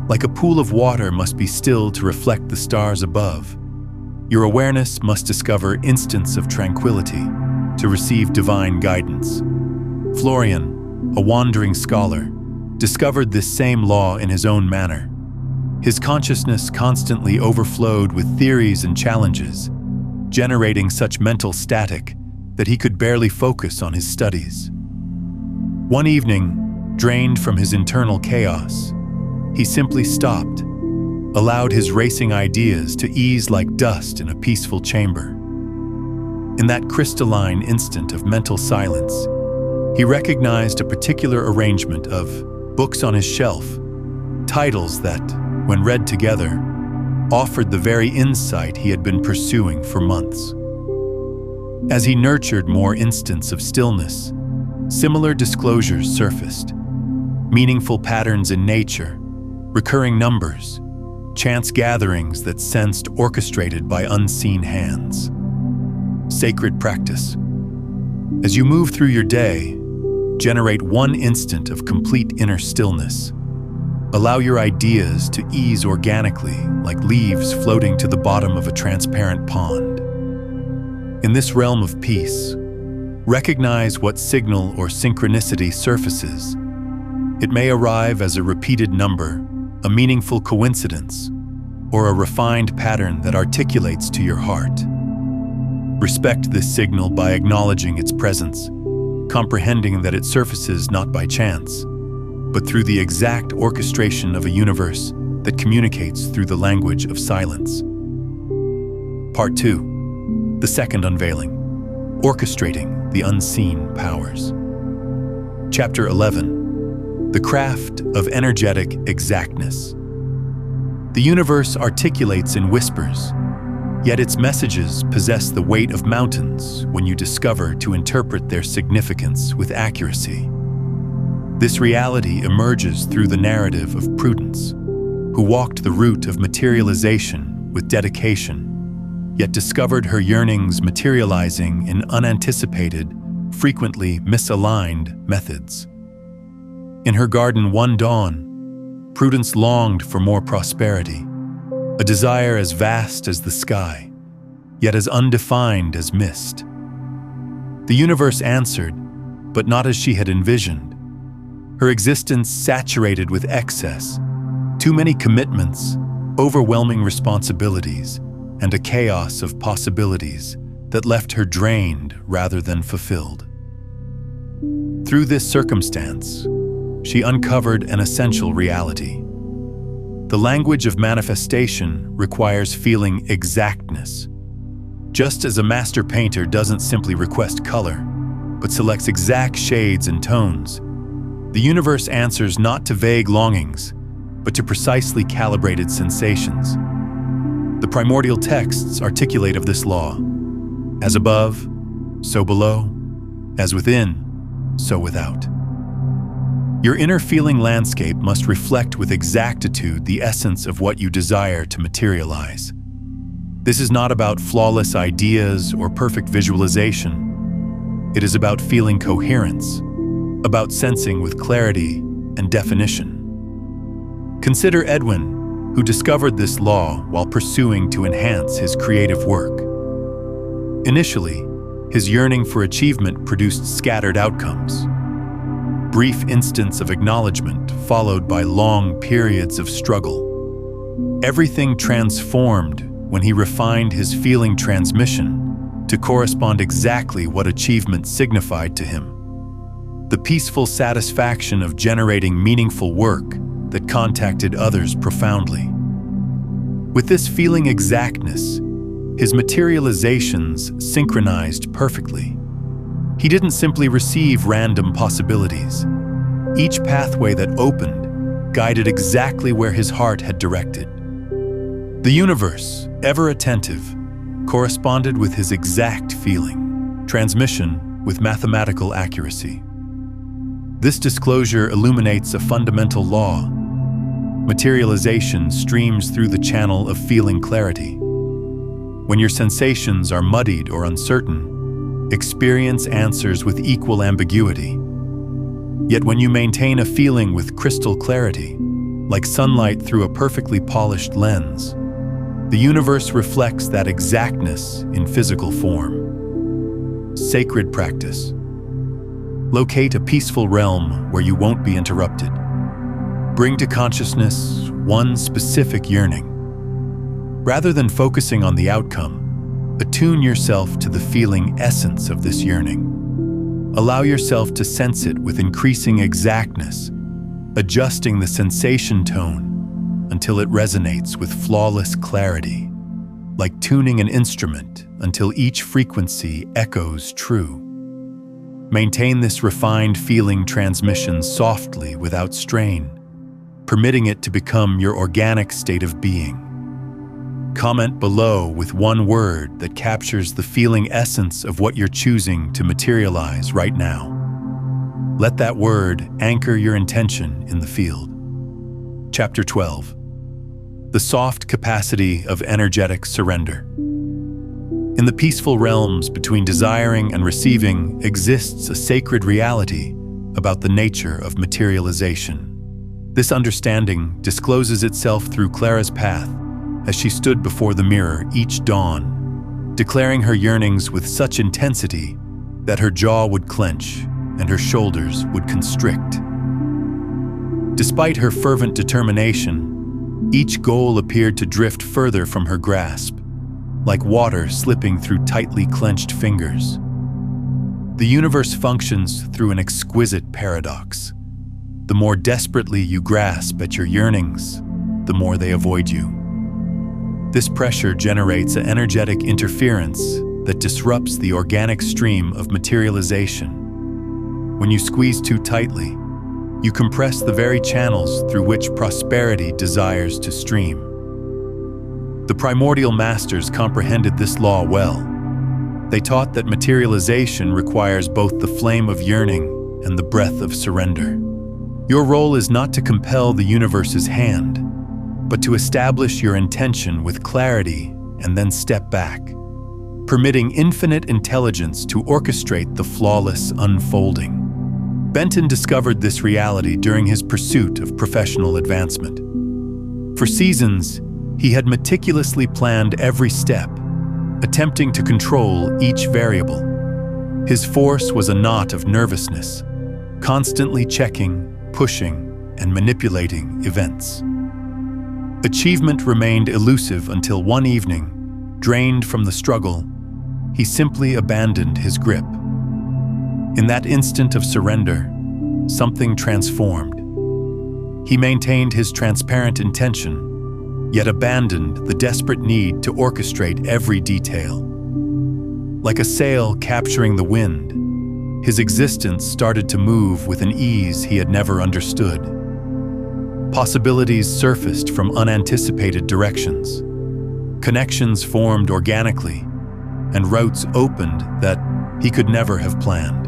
Like a pool of water must be still to reflect the stars above, your awareness must discover instants of tranquility to receive divine guidance. Florian, a wandering scholar, discovered this same law in his own manner. His consciousness constantly overflowed with theories and challenges, generating such mental static that he could barely focus on his studies. One evening, drained from his internal chaos, he simply stopped, allowed his racing ideas to ease like dust in a peaceful chamber. In that crystalline instant of mental silence, he recognized a particular arrangement of books on his shelf, titles that, when read together, offered the very insight he had been pursuing for months. As he nurtured more instants of stillness, similar disclosures surfaced, meaningful patterns in nature, recurring numbers, chance gatherings that sensed orchestrated by unseen hands. Sacred practice. As you move through your day, generate one instant of complete inner stillness. Allow your ideas to ease organically, like leaves floating to the bottom of a transparent pond. In this realm of peace, recognize what signal or synchronicity surfaces. It may arrive as a repeated number, a meaningful coincidence, or a refined pattern that articulates to your heart. Respect this signal by acknowledging its presence, comprehending that it surfaces not by chance, but through the exact orchestration of a universe that communicates through the language of silence. Part 2. The second unveiling. Orchestrating the unseen powers. Chapter 11. The craft of energetic exactness. The universe articulates in whispers, yet its messages possess the weight of mountains when you discover to interpret their significance with accuracy. This reality emerges through the narrative of Prudence, who walked the route of materialization with dedication, yet discovered her yearnings materializing in unanticipated, frequently misaligned methods. In her garden one dawn, Prudence longed for more prosperity, a desire as vast as the sky, yet as undefined as mist. The universe answered, but not as she had envisioned. Her existence saturated with excess, too many commitments, overwhelming responsibilities, and a chaos of possibilities that left her drained rather than fulfilled. Through this circumstance, she uncovered an essential reality. The language of manifestation requires feeling exactness. Just as a master painter doesn't simply request color, but selects exact shades and tones, the universe answers not to vague longings, but to precisely calibrated sensations. The primordial texts articulate of this law: as above, so below; as within, so without. Your inner feeling landscape must reflect with exactitude the essence of what you desire to materialize. This is not about flawless ideas or perfect visualization. It is about feeling coherence, about sensing with clarity and definition. Consider Edwin, who discovered this law while pursuing to enhance his creative work. Initially, his yearning for achievement produced scattered outcomes. Brief instants of acknowledgement followed by long periods of struggle. Everything transformed when he refined his feeling transmission to correspond exactly what achievement signified to him. The peaceful satisfaction of generating meaningful work that contacted others profoundly. With this feeling exactness, his materializations synchronized perfectly. He didn't simply receive random possibilities. Each pathway that opened guided exactly where his heart had directed. The universe, ever attentive, corresponded with his exact feeling, transmission with mathematical accuracy. This disclosure illuminates a fundamental law. Materialization streams through the channel of feeling clarity. When your sensations are muddied or uncertain, experience answers with equal ambiguity. Yet when you maintain a feeling with crystal clarity, like sunlight through a perfectly polished lens, the universe reflects that exactness in physical form. Sacred practice. Locate a peaceful realm where you won't be interrupted. Bring to consciousness one specific yearning. Rather than focusing on the outcome, attune yourself to the feeling essence of this yearning. Allow yourself to sense it with increasing exactness, adjusting the sensation tone until it resonates with flawless clarity, like tuning an instrument until each frequency echoes true. Maintain this refined feeling transmission softly without strain, permitting it to become your organic state of being. Comment below with one word that captures the feeling essence of what you're choosing to materialize right now. Let that word anchor your intention in the field. Chapter 12. The soft capacity of energetic surrender. In the peaceful realms between desiring and receiving exists a sacred reality about the nature of materialization. This understanding discloses itself through Clara's path as she stood before the mirror each dawn, declaring her yearnings with such intensity that her jaw would clench and her shoulders would constrict. Despite her fervent determination, each goal appeared to drift further from her grasp, like water slipping through tightly clenched fingers. The universe functions through an exquisite paradox. The more desperately you grasp at your yearnings, the more they avoid you. This pressure generates an energetic interference that disrupts the organic stream of materialization. When you squeeze too tightly, you compress the very channels through which prosperity desires to stream. The primordial masters comprehended this law well. They taught that materialization requires both the flame of yearning and the breath of surrender. Your role is not to compel the universe's hand, but to establish your intention with clarity and then step back, permitting infinite intelligence to orchestrate the flawless unfolding. Benton discovered this reality during his pursuit of professional advancement. For seasons, he had meticulously planned every step, attempting to control each variable. His force was a knot of nervousness, constantly checking, pushing, and manipulating events. Achievement remained elusive until one evening, drained from the struggle, he simply abandoned his grip. In that instant of surrender, something transformed. He maintained his transparent intention, yet abandoned the desperate need to orchestrate every detail. Like a sail capturing the wind, his existence started to move with an ease he had never understood. Possibilities surfaced from unanticipated directions. Connections formed organically, and routes opened that he could never have planned.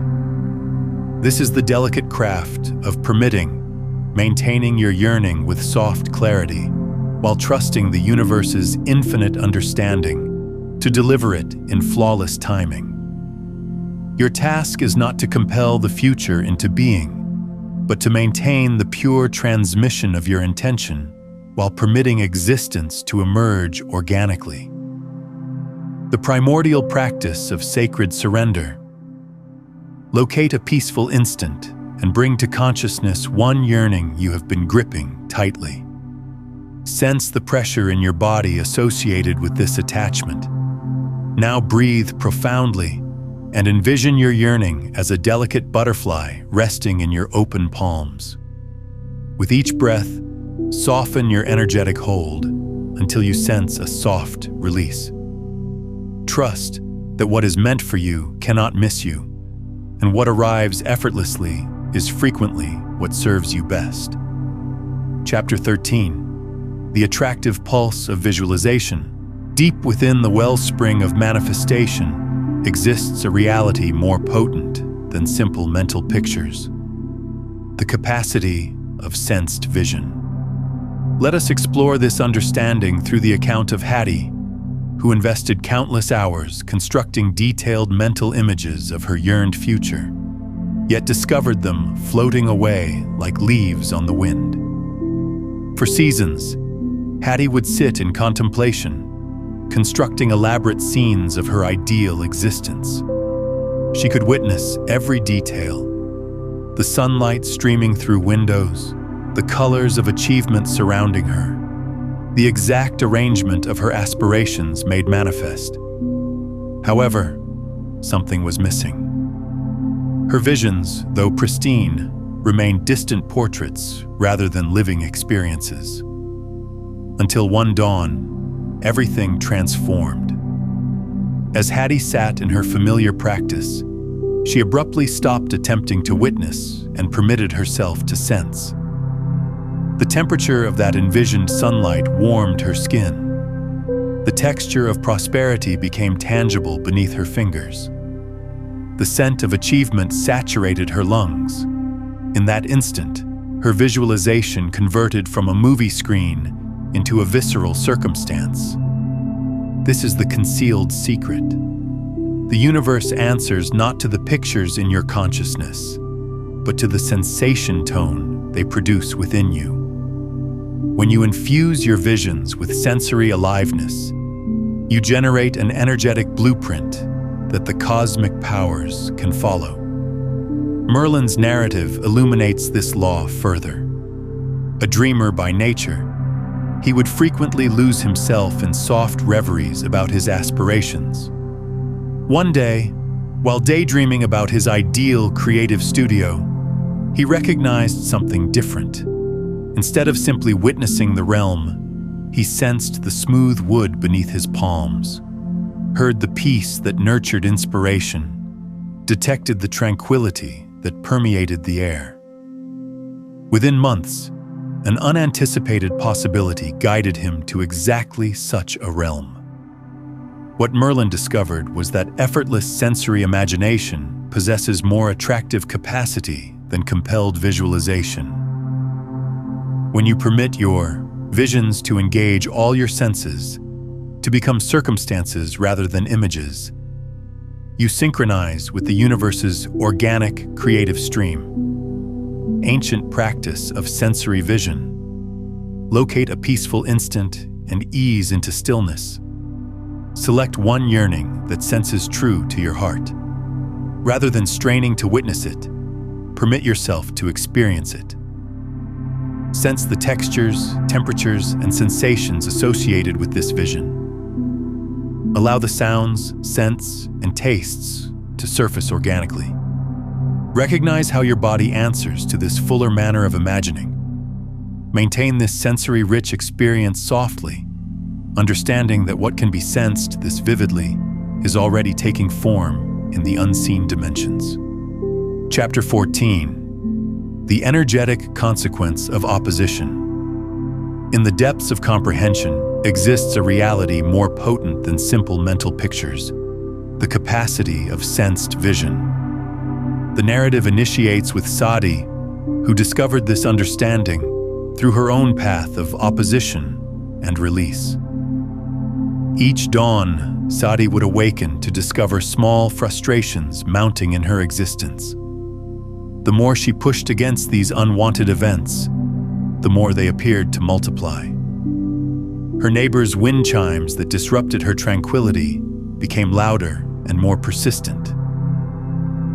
This is the delicate craft of permitting, maintaining your yearning with soft clarity, while trusting the universe's infinite understanding to deliver it in flawless timing. Your task is not to compel the future into being, but to maintain the pure transmission of your intention while permitting existence to emerge organically. The primordial practice of sacred surrender. Locate a peaceful instant and bring to consciousness one yearning you have been gripping tightly. Sense the pressure in your body associated with this attachment. Now breathe profoundly and envision your yearning as a delicate butterfly resting in your open palms. With each breath, soften your energetic hold until you sense a soft release. Trust that what is meant for you cannot miss you, and what arrives effortlessly is frequently what serves you best. Chapter 13. The attractive pulse of visualization. Deep within the wellspring of manifestation exists a reality more potent than simple mental pictures. The capacity of sensed vision. Let us explore this understanding through the account of Hattie, who invested countless hours constructing detailed mental images of her yearned future, yet discovered them floating away like leaves on the wind. For seasons, Hattie would sit in contemplation, constructing elaborate scenes of her ideal existence. She could witness every detail: the sunlight streaming through windows, the colors of achievement surrounding her, the exact arrangement of her aspirations made manifest. However, something was missing. Her visions, though pristine, remained distant portraits rather than living experiences. Until one dawn, everything transformed. As Hattie sat in her familiar practice, she abruptly stopped attempting to witness and permitted herself to sense. The temperature of that envisioned sunlight warmed her skin. The texture of prosperity became tangible beneath her fingers. The scent of achievement saturated her lungs. In that instant, her visualization converted from a movie screen into a visceral circumstance. This is the concealed secret. The universe answers not to the pictures in your consciousness, but to the sensation tone they produce within you. When you infuse your visions with sensory aliveness, you generate an energetic blueprint that the cosmic powers can follow. Merlin's narrative illuminates this law further. A dreamer by nature, he would frequently lose himself in soft reveries about his aspirations. One day, while daydreaming about his ideal creative studio, he recognized something different. Instead of simply witnessing the realm, he sensed the smooth wood beneath his palms, heard the peace that nurtured inspiration, detected the tranquility that permeated the air. Within months, an unanticipated possibility guided him to exactly such a realm. What Merlin discovered was that effortless sensory imagination possesses more attractive capacity than compelled visualization. When you permit your visions to engage all your senses, to become circumstances rather than images, you synchronize with the universe's organic creative stream. Ancient practice of sensory vision. Locate a peaceful instant and ease into stillness. Select one yearning that senses true to your heart. Rather than straining to witness it, permit yourself to experience it. Sense the textures, temperatures, and sensations associated with this vision. Allow the sounds, scents, and tastes to surface organically. Recognize how your body answers to this fuller manner of imagining. Maintain this sensory-rich experience softly, understanding that what can be sensed this vividly is already taking form in the unseen dimensions. Chapter 14. The energetic consequence of opposition. In the depths of comprehension exists a reality more potent than simple mental pictures, the capacity of sensed vision. The narrative initiates with Sadi, who discovered this understanding through her own path of opposition and release. Each dawn, Sadi would awaken to discover small frustrations mounting in her existence. The more she pushed against these unwanted events, the more they appeared to multiply. Her neighbor's wind chimes that disrupted her tranquility became louder and more persistent.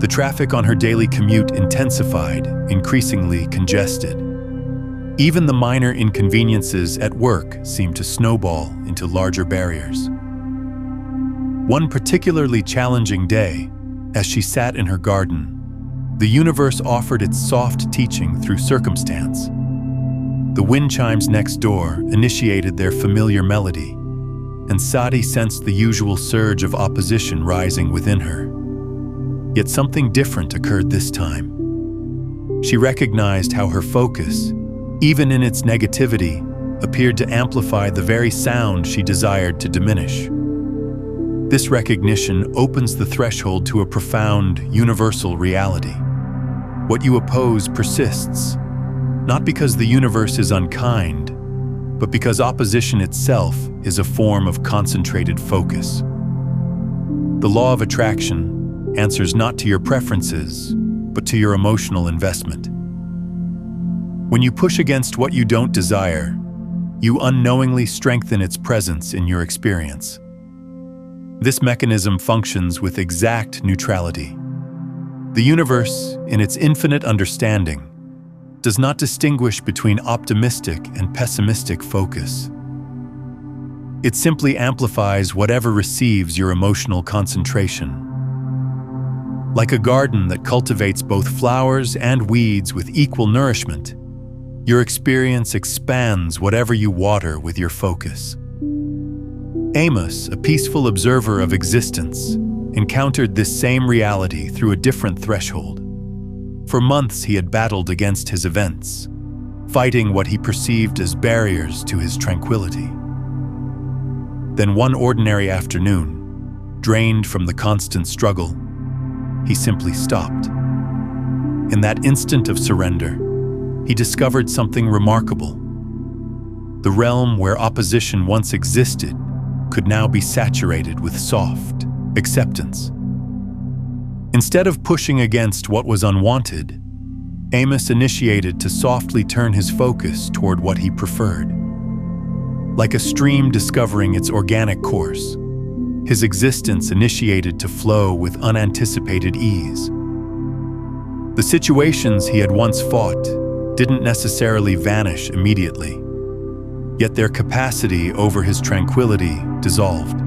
The traffic on her daily commute intensified, increasingly congested. Even the minor inconveniences at work seemed to snowball into larger barriers. One particularly challenging day, as she sat in her garden, the universe offered its soft teaching through circumstance. The wind chimes next door initiated their familiar melody, and Sadi sensed the usual surge of opposition rising within her. Yet something different occurred this time. She recognized how her focus, even in its negativity, appeared to amplify the very sound she desired to diminish. This recognition opens the threshold to a profound, universal reality. What you oppose persists, not because the universe is unkind, but because opposition itself is a form of concentrated focus. The law of attraction answers not to your preferences, but to your emotional investment. When you push against what you don't desire, you unknowingly strengthen its presence in your experience. This mechanism functions with exact neutrality. The universe, in its infinite understanding, does not distinguish between optimistic and pessimistic focus. It simply amplifies whatever receives your emotional concentration. Like a garden that cultivates both flowers and weeds with equal nourishment, your experience expands whatever you water with your focus. Amos, a peaceful observer of existence, encountered this same reality through a different threshold. For months he had battled against his events, fighting what he perceived as barriers to his tranquility. Then one ordinary afternoon, drained from the constant struggle, he simply stopped. In that instant of surrender, he discovered something remarkable. The realm where opposition once existed could now be saturated with soft acceptance. Instead of pushing against what was unwanted, Amos initiated to softly turn his focus toward what he preferred. Like a stream discovering its organic course, his existence initiated to flow with unanticipated ease. The situations he had once fought didn't necessarily vanish immediately, yet their capacity over his tranquility dissolved.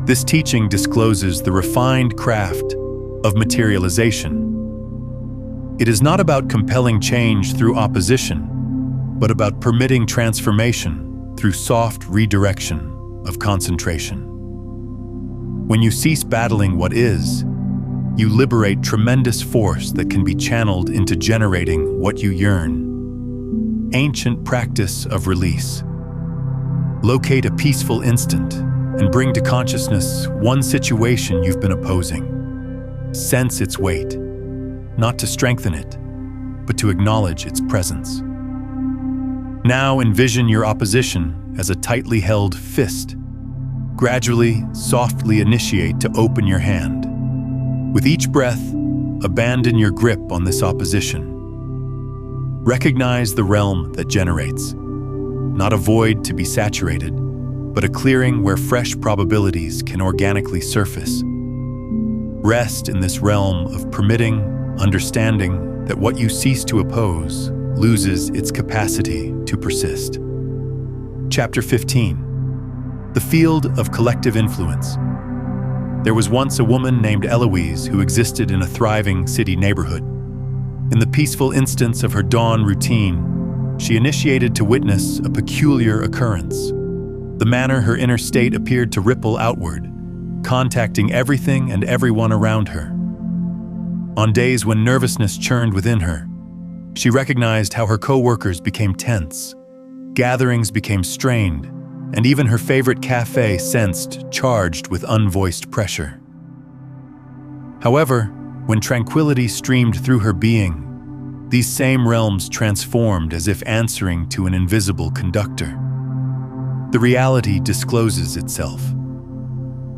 This teaching discloses the refined craft of materialization. It is not about compelling change through opposition, but about permitting transformation through soft redirection of concentration. When you cease battling what is, you liberate tremendous force that can be channeled into generating what you yearn. Ancient practice of release. Locate a peaceful instant and bring to consciousness one situation you've been opposing. Sense its weight, not to strengthen it, but to acknowledge its presence. Now envision your opposition as a tightly held fist. Gradually, softly initiate to open your hand. With each breath, abandon your grip on this opposition. Recognize the realm that generates, not a void to be saturated, but a clearing where fresh probabilities can organically surface. Rest in this realm of permitting, understanding that what you cease to oppose loses its capacity to persist. Chapter 15. The Field of Collective Influence. There was once a woman named Eloise who existed in a thriving city neighborhood. In the peaceful instance of her dawn routine, she initiated to witness a peculiar occurrence. The manner her inner state appeared to ripple outward, contacting everything and everyone around her. On days when nervousness churned within her, she recognized how her co-workers became tense, Gatherings became strained, and even her favorite cafe sensed charged with unvoiced pressure. However, when tranquility streamed through her being, these same realms transformed as if answering to an invisible conductor. The reality discloses itself.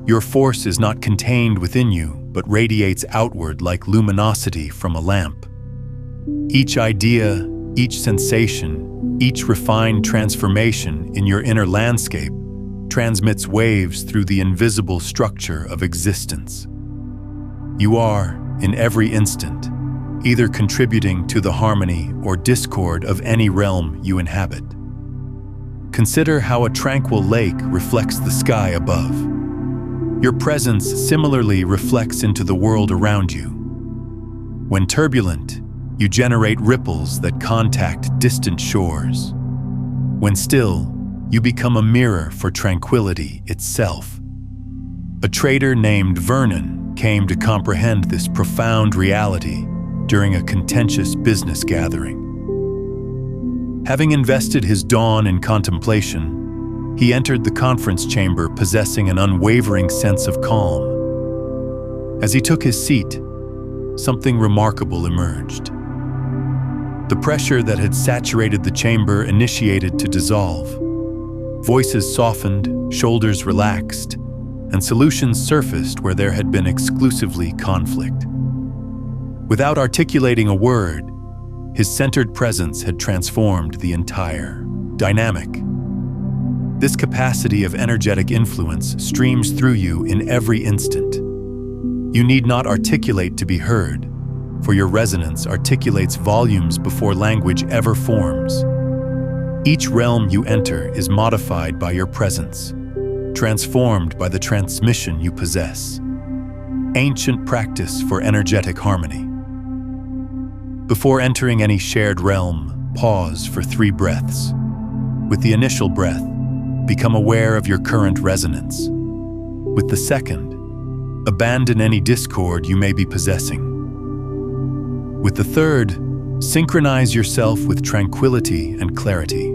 Your force is not contained within you, but radiates outward like luminosity from a lamp. Each idea, each sensation, each refined transformation in your inner landscape transmits waves through the invisible structure of existence. You are, in every instant, either contributing to the harmony or discord of any realm you inhabit. Consider how a tranquil lake reflects the sky above. Your presence similarly reflects into the world around you. When turbulent, you generate ripples that contact distant shores. When still, you become a mirror for tranquility itself. A trader named Vernon came to comprehend this profound reality during a contentious business gathering. Having invested his dawn in contemplation, he entered the conference chamber possessing an unwavering sense of calm. As he took his seat, something remarkable emerged. The pressure that had saturated the chamber initiated to dissolve. Voices softened, shoulders relaxed, and solutions surfaced where there had been exclusively conflict. Without articulating a word, his centered presence had transformed the entire dynamic. This capacity of energetic influence streams through you in every instant. You need not articulate to be heard, for your resonance articulates volumes before language ever forms. Each realm you enter is modified by your presence, transformed by the transmission you possess. Ancient practice for energetic harmony. Before entering any shared realm, pause for 3 breaths. With the initial breath, become aware of your current resonance. With the second, abandon any discord you may be possessing. With the third, synchronize yourself with tranquility and clarity.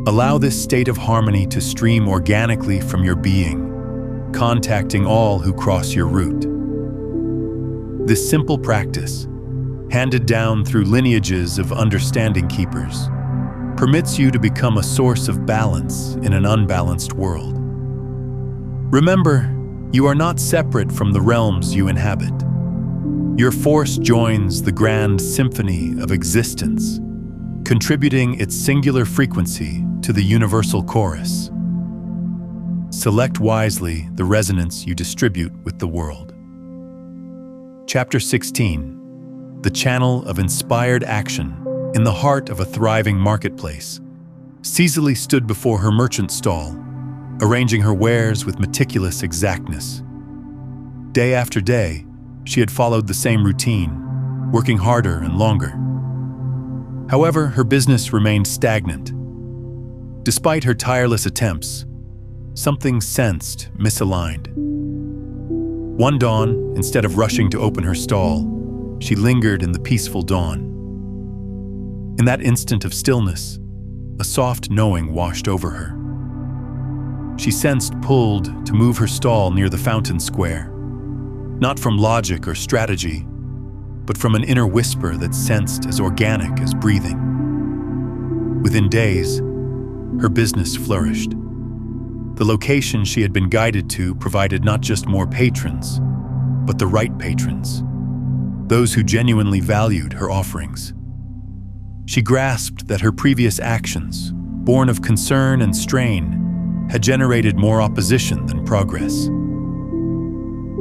Allow this state of harmony to stream organically from your being, contacting all who cross your route. This simple practice, handed down through lineages of understanding keepers, permits you to become a source of balance in an unbalanced world. Remember, you are not separate from the realms you inhabit. Your force joins the grand symphony of existence, contributing its singular frequency to the universal chorus. Select wisely the resonance you distribute with the world. Chapter 16. The Channel of Inspired Action. In the heart of a thriving marketplace, Cecily stood before her merchant stall, arranging her wares with meticulous exactness. Day after day, she had followed the same routine, working harder and longer. However, her business remained stagnant. Despite her tireless attempts, something sensed misaligned. One dawn, instead of rushing to open her stall, she lingered in the peaceful dawn. In that instant of stillness, a soft knowing washed over her. She sensed pulled to move her stall near the fountain square, not from logic or strategy, but from an inner whisper that sensed as organic as breathing. Within days, her business flourished. The location she had been guided to provided not just more patrons, but the right patrons, those who genuinely valued her offerings. She grasped that her previous actions, born of concern and strain, had generated more opposition than progress.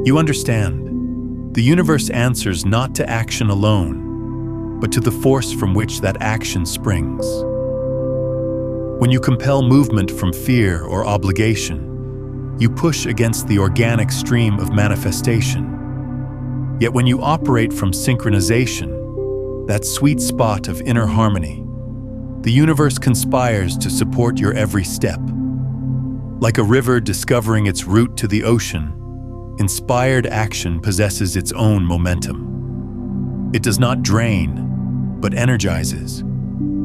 You understand, the universe answers not to action alone, but to the force from which that action springs. When you compel movement from fear or obligation, you push against the organic stream of manifestation. Yet when you operate from synchronization, that sweet spot of inner harmony, the universe conspires to support your every step. Like a river discovering its route to the ocean, inspired action possesses its own momentum. It does not drain, but energizes.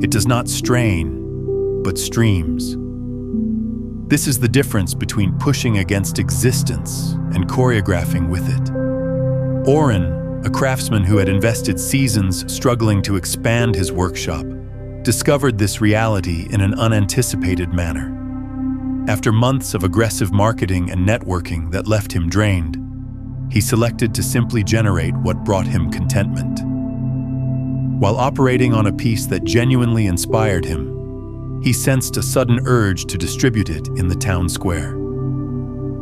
It does not strain, but streams. This is the difference between pushing against existence and choreographing with it. Oren, a craftsman who had invested seasons struggling to expand his workshop, discovered this reality in an unanticipated manner. After months of aggressive marketing and networking that left him drained, he selected to simply generate what brought him contentment. While operating on a piece that genuinely inspired him, he sensed a sudden urge to distribute it in the town square.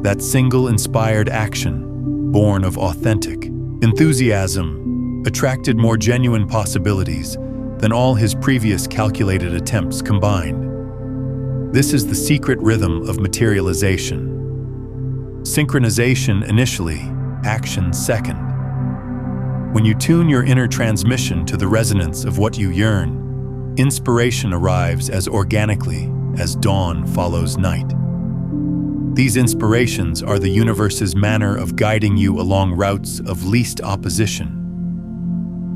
That single inspired action, born of authentic enthusiasm, attracted more genuine possibilities than all his previous calculated attempts combined. This is the secret rhythm of materialization. Synchronization initially, action second. When you tune your inner transmission to the resonance of what you yearn, inspiration arrives as organically as dawn follows night. These inspirations are the universe's manner of guiding you along routes of least opposition.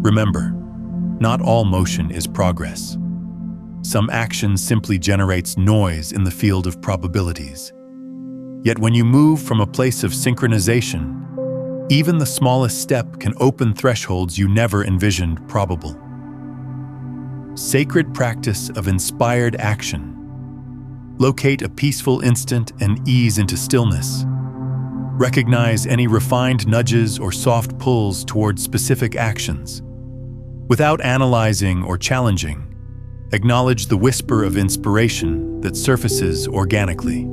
Remember, not all motion is progress. Some action simply generates noise in the field of probabilities. Yet when you move from a place of synchronization, even the smallest step can open thresholds you never envisioned probable. Sacred practice of inspired action. Locate a peaceful instant and ease into stillness. Recognize any refined nudges or soft pulls toward specific actions. Without analyzing or challenging, acknowledge the whisper of inspiration that surfaces organically.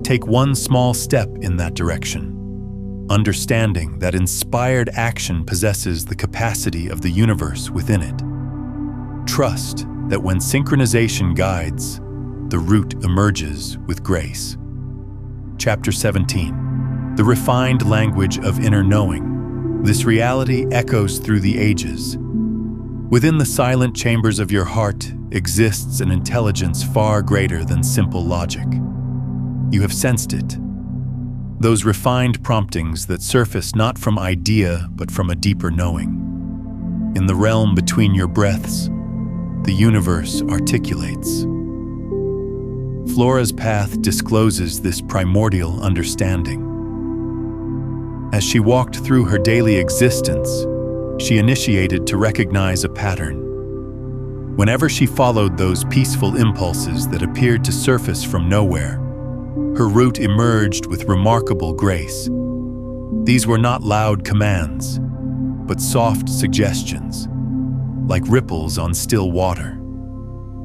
Take one small step in that direction, understanding that inspired action possesses the capacity of the universe within it. Trust that when synchronization guides, the root emerges with grace. Chapter 17. The refined language of inner knowing. This reality echoes through the ages. Within the silent chambers of your heart exists an intelligence far greater than simple logic. You have sensed it. Those refined promptings that surface not from idea but from a deeper knowing. In the realm between your breaths, the universe articulates. Flora's path discloses this primordial understanding. As she walked through her daily existence, she initiated to recognize a pattern. Whenever she followed those peaceful impulses that appeared to surface from nowhere, her route emerged with remarkable grace. These were not loud commands, but soft suggestions, like ripples on still water.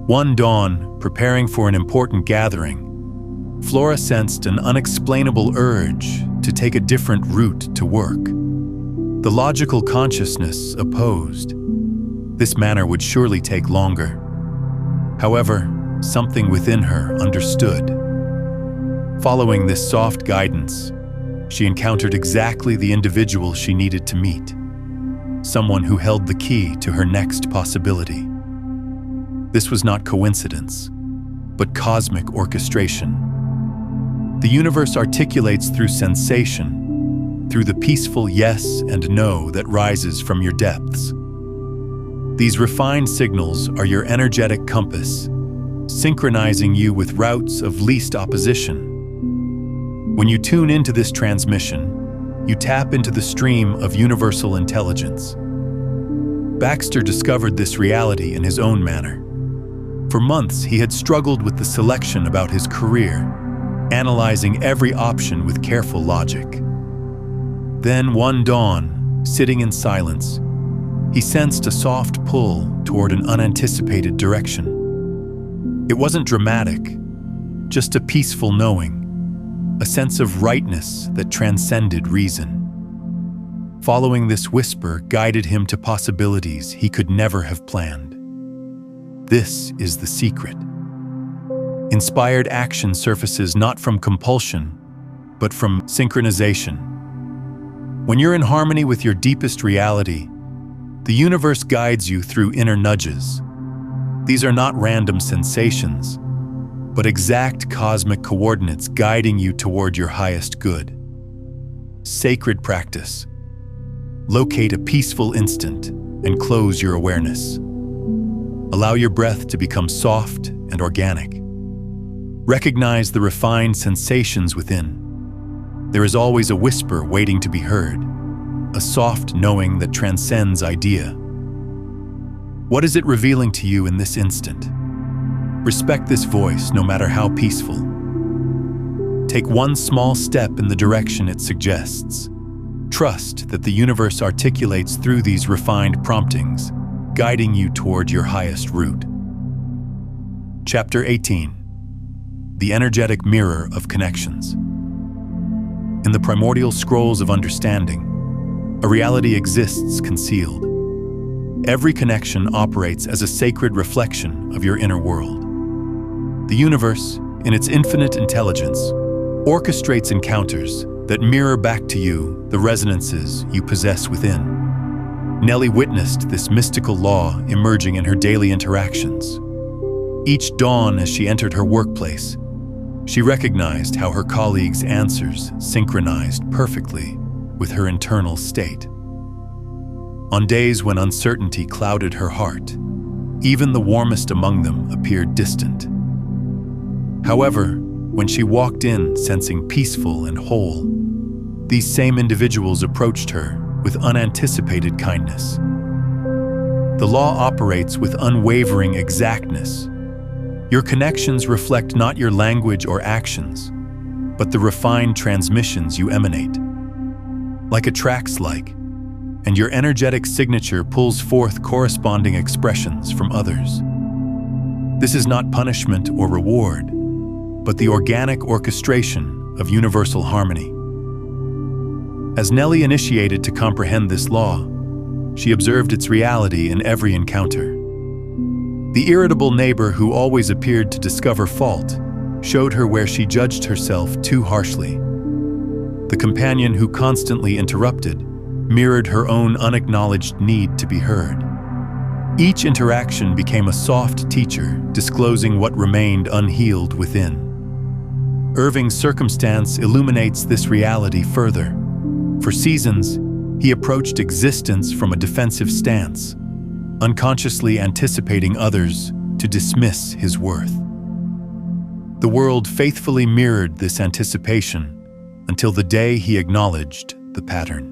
One dawn, preparing for an important gathering, Flora sensed an unexplainable urge to take a different route to work. The logical consciousness opposed. This manner would surely take longer. However, something within her understood. Following this soft guidance, she encountered exactly the individual she needed to meet, someone who held the key to her next possibility. This was not coincidence, but cosmic orchestration. The universe articulates through sensation, through the peaceful yes and no that rises from your depths. These refined signals are your energetic compass, synchronizing you with routes of least opposition. When you tune into this transmission, you tap into the stream of universal intelligence. Baxter discovered this reality in his own manner. For months, he had struggled with the selection about his career, analyzing every option with careful logic. Then one dawn, sitting in silence, he sensed a soft pull toward an unanticipated direction. It wasn't dramatic, just a peaceful knowing, a sense of rightness that transcended reason. Following this whisper guided him to possibilities he could never have planned. This is the secret. Inspired action surfaces not from compulsion, but from synchronization. When you're in harmony with your deepest reality, the universe guides you through inner nudges. These are not random sensations, but exact cosmic coordinates guiding you toward your highest good. Sacred practice. Locate a peaceful instant and close your awareness. Allow your breath to become soft and organic. Recognize the refined sensations within. There is always a whisper waiting to be heard, a soft knowing that transcends idea. What is it revealing to you in this instant? Respect this voice, no matter how peaceful. Take one small step in the direction it suggests. Trust that the universe articulates through these refined promptings, guiding you toward your highest route. Chapter 18. The Energetic Mirror of Connections. In the primordial scrolls of understanding, a reality exists concealed. Every connection operates as a sacred reflection of your inner world. The universe, in its infinite intelligence, orchestrates encounters that mirror back to you the resonances you possess within. Nellie witnessed this mystical law emerging in her daily interactions. Each dawn as she entered her workplace, she recognized how her colleagues' answers synchronized perfectly with her internal state. On days when uncertainty clouded her heart, even the warmest among them appeared distant. However, when she walked in sensing peaceful and whole, these same individuals approached her with unanticipated kindness. The law operates with unwavering exactness. Your connections reflect not your language or actions, but the refined transmissions you emanate. Like attracts like, and your energetic signature pulls forth corresponding expressions from others. This is not punishment or reward, but the organic orchestration of universal harmony. As Nellie initiated to comprehend this law, she observed its reality in every encounter. The irritable neighbor who always appeared to discover fault showed her where she judged herself too harshly. The companion who constantly interrupted mirrored her own unacknowledged need to be heard. Each interaction became a soft teacher, disclosing what remained unhealed within. Irving's circumstance illuminates this reality further. For seasons, he approached existence from a defensive stance, unconsciously anticipating others to dismiss his worth. The world faithfully mirrored this anticipation until the day he acknowledged the pattern.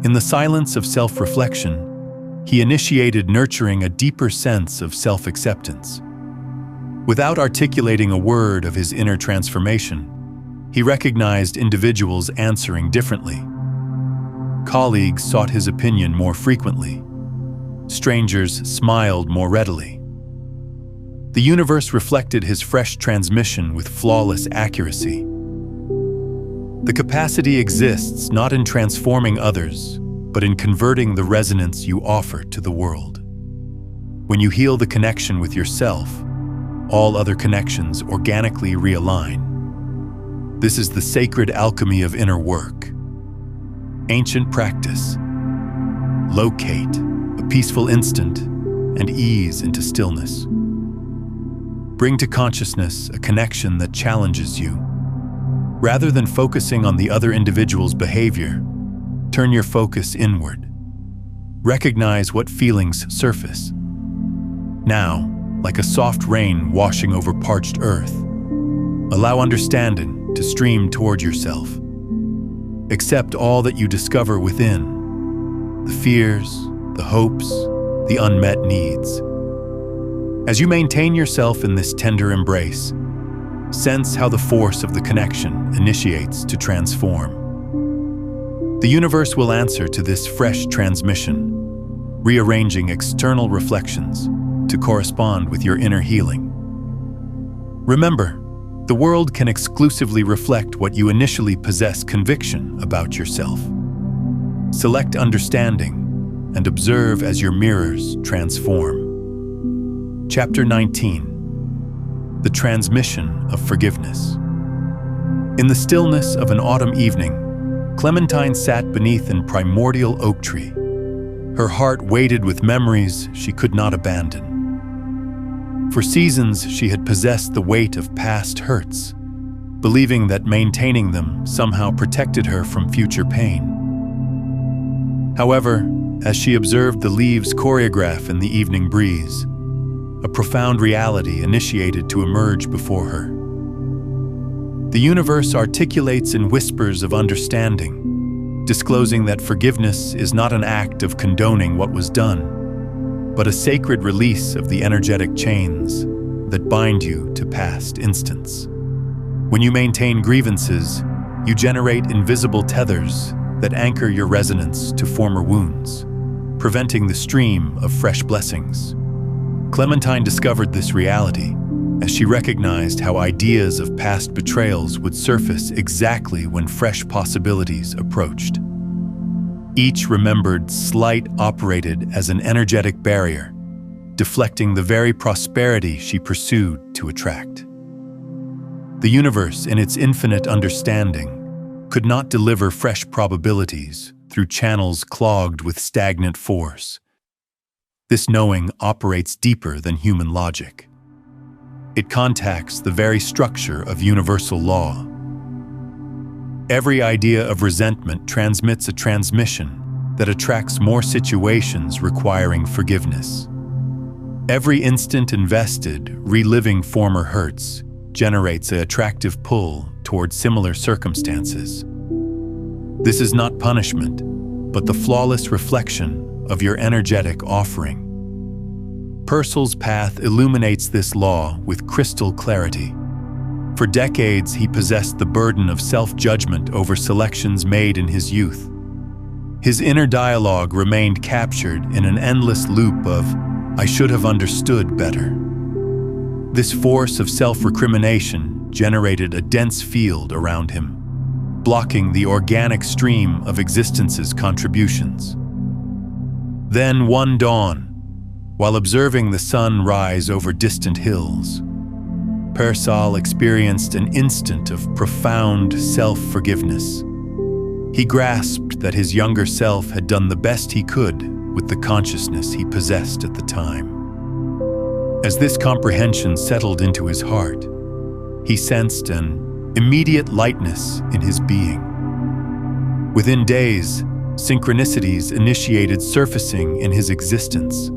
In the silence of self-reflection, he initiated nurturing a deeper sense of self-acceptance. Without articulating a word of his inner transformation, he recognized individuals answering differently. Colleagues sought his opinion more frequently. Strangers smiled more readily. The universe reflected his fresh transmission with flawless accuracy. The capacity exists not in transforming others, but in converting the resonance you offer to the world. When you heal the connection with yourself, all other connections organically realign. This is the sacred alchemy of inner work. Ancient practice. Locate a peaceful instant and ease into stillness. Bring to consciousness a connection that challenges you. Rather than focusing on the other individual's behavior, turn your focus inward. Recognize what feelings surface. Now, like a soft rain washing over parched earth, allow understanding to stream toward yourself. Accept all that you discover within, the fears, the hopes, the unmet needs. As you maintain yourself in this tender embrace, sense how the force of the connection initiates to transform. The universe will answer to this fresh transmission, rearranging external reflections to correspond with your inner healing. Remember, the world can exclusively reflect what you initially possess conviction about yourself. Select understanding and observe as your mirrors transform. Chapter 19. The Transmission of Forgiveness. In the stillness of an autumn evening, Clementine sat beneath an primordial oak tree. Her heart weighted with memories she could not abandon. For seasons, she had possessed the weight of past hurts, believing that maintaining them somehow protected her from future pain. However, as she observed the leaves choreograph in the evening breeze, a profound reality initiated to emerge before her. The universe articulates in whispers of understanding, disclosing that forgiveness is not an act of condoning what was done, but a sacred release of the energetic chains that bind you to past instants. When you maintain grievances, you generate invisible tethers that anchor your resonance to former wounds, preventing the stream of fresh blessings. Clementine discovered this reality as she recognized how ideas of past betrayals would surface exactly when fresh possibilities approached. Each remembered slight operated as an energetic barrier, deflecting the very prosperity she pursued to attract. The universe, in its infinite understanding, could not deliver fresh probabilities through channels clogged with stagnant force. This knowing operates deeper than human logic. It contacts the very structure of universal law. Every idea of resentment transmits a transmission that attracts more situations requiring forgiveness. Every instant invested reliving former hurts generates an attractive pull toward similar circumstances. This is not punishment, but the flawless reflection of your energetic offering. Purcell's path illuminates this law with crystal clarity. For decades, he possessed the burden of self-judgment over selections made in his youth. His inner dialogue remained captured in an endless loop of, "I should have understood better." This force of self-recrimination generated a dense field around him, blocking the organic stream of existence's contributions. Then one dawn, while observing the sun rise over distant hills, Purcell experienced an instant of profound self-forgiveness. He grasped that his younger self had done the best he could with the consciousness he possessed at the time. As this comprehension settled into his heart, he sensed an immediate lightness in his being. Within days, synchronicities initiated surfacing in his existence.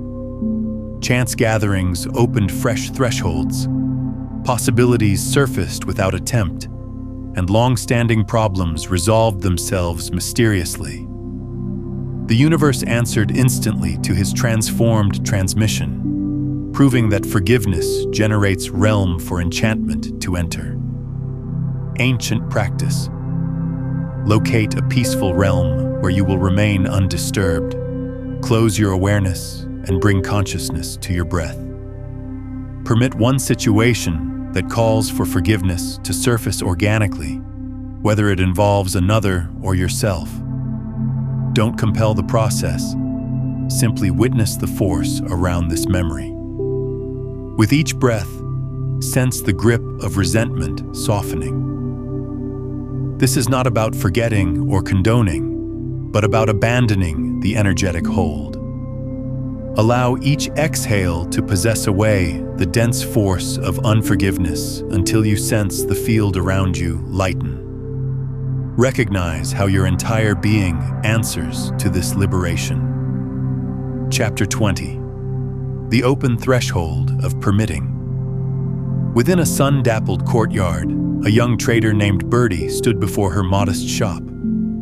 Chance gatherings opened fresh thresholds, possibilities surfaced without attempt, and long-standing problems resolved themselves mysteriously. The universe answered instantly to his transformed transmission, proving that forgiveness generates realm for enchantment to enter. Ancient practice. Locate a peaceful realm where you will remain undisturbed. Close your awareness and bring consciousness to your breath. Permit one situation that calls for forgiveness to surface organically, whether it involves another or yourself. Don't compel the process. Simply witness the force around this memory. With each breath, sense the grip of resentment softening. This is not about forgetting or condoning, but about abandoning the energetic hold. Allow each exhale to possess away the dense force of unforgiveness until you sense the field around you lighten. Recognize how your entire being answers to this liberation. Chapter 20. The open threshold of permitting. Within a sun-dappled courtyard, a young trader named Birdie stood before her modest shop,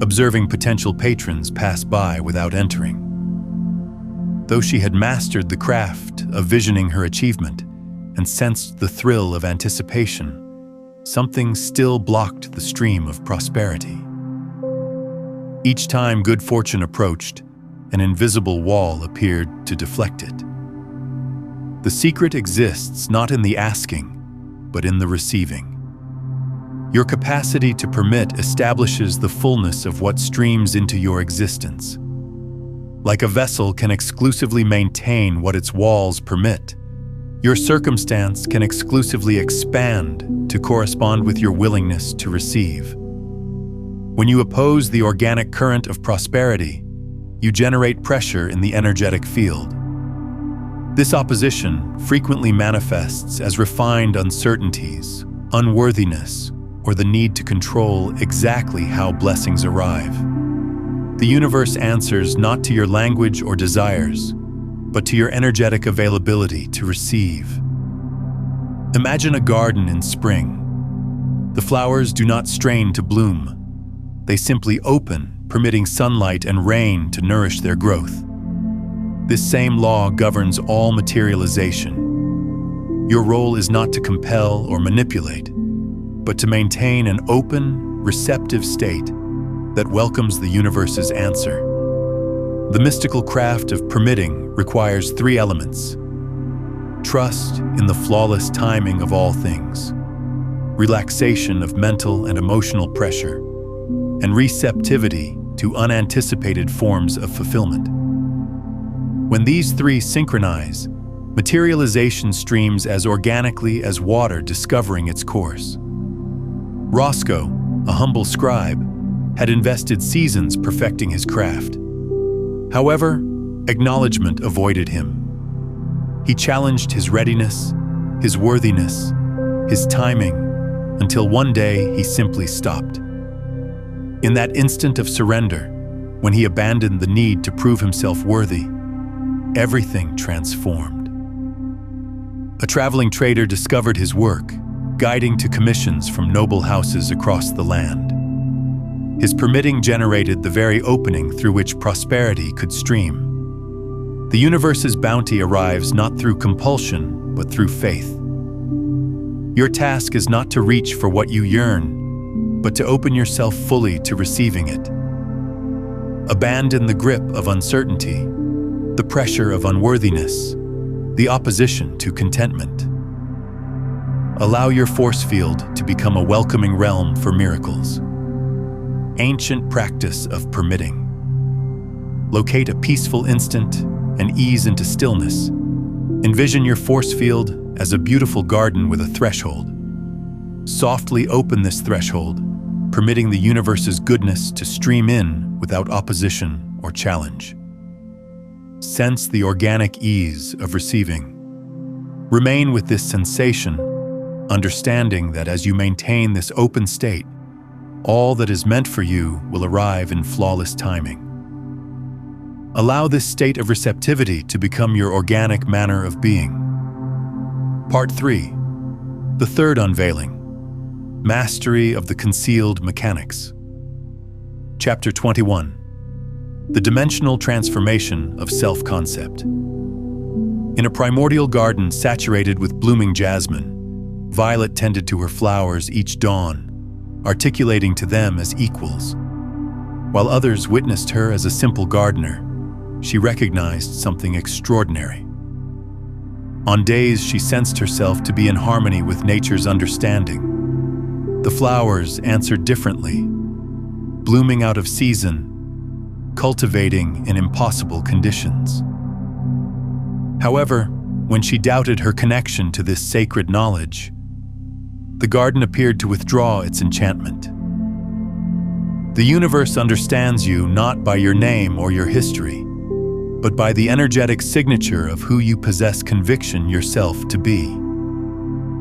observing potential patrons pass by without entering. Though she had mastered the craft of visioning her achievement and sensed the thrill of anticipation, something still blocked the stream of prosperity. Each time good fortune approached, an invisible wall appeared to deflect it. The secret exists not in the asking, but in the receiving. Your capacity to permit establishes the fullness of what streams into your existence. Like a vessel can exclusively maintain what its walls permit, your circumstance can exclusively expand to correspond with your willingness to receive. When you oppose the organic current of prosperity, you generate pressure in the energetic field. This opposition frequently manifests as refined uncertainties, unworthiness, or the need to control exactly how blessings arrive. The universe answers not to your language or desires, but to your energetic availability to receive. Imagine a garden in spring. The flowers do not strain to bloom. They simply open, permitting sunlight and rain to nourish their growth. This same law governs all materialization. Your role is not to compel or manipulate, but to maintain an open, receptive state that welcomes the universe's answer. The mystical craft of permitting requires 3 elements: trust in the flawless timing of all things, relaxation of mental and emotional pressure, and receptivity to unanticipated forms of fulfillment. When these 3 synchronize, materialization streams as organically as water discovering its course. Roscoe, a humble scribe, had invested seasons perfecting his craft. However, acknowledgement avoided him. He challenged his readiness, his worthiness, his timing, until one day he simply stopped. In that instant of surrender, when he abandoned the need to prove himself worthy, everything transformed. A traveling trader discovered his work, guiding to commissions from noble houses across the land. His permitting generated the very opening through which prosperity could stream. The universe's bounty arrives not through compulsion, but through faith. Your task is not to reach for what you yearn, but to open yourself fully to receiving it. Abandon the grip of uncertainty, the pressure of unworthiness, the opposition to contentment. Allow your force field to become a welcoming realm for miracles. Ancient practice of permitting. Locate a peaceful instant and ease into stillness. Envision your force field as a beautiful garden with a threshold. Softly open this threshold, permitting the universe's goodness to stream in without opposition or challenge. Sense the organic ease of receiving. Remain with this sensation, understanding that as you maintain this open state, all that is meant for you will arrive in flawless timing. Allow this state of receptivity to become your organic manner of being. Part 3. The third unveiling. Mastery of the concealed mechanics. Chapter 21. The dimensional transformation of self-concept. In a primordial garden saturated with blooming jasmine, Violet tended to her flowers each dawn, articulating to them as equals. While others witnessed her as a simple gardener, she recognized something extraordinary. On days she sensed herself to be in harmony with nature's understanding, the flowers answered differently, blooming out of season, cultivating in impossible conditions. However, when she doubted her connection to this sacred knowledge, the garden appeared to withdraw its enchantment. The universe understands you not by your name or your history, but by the energetic signature of who you possess conviction yourself to be.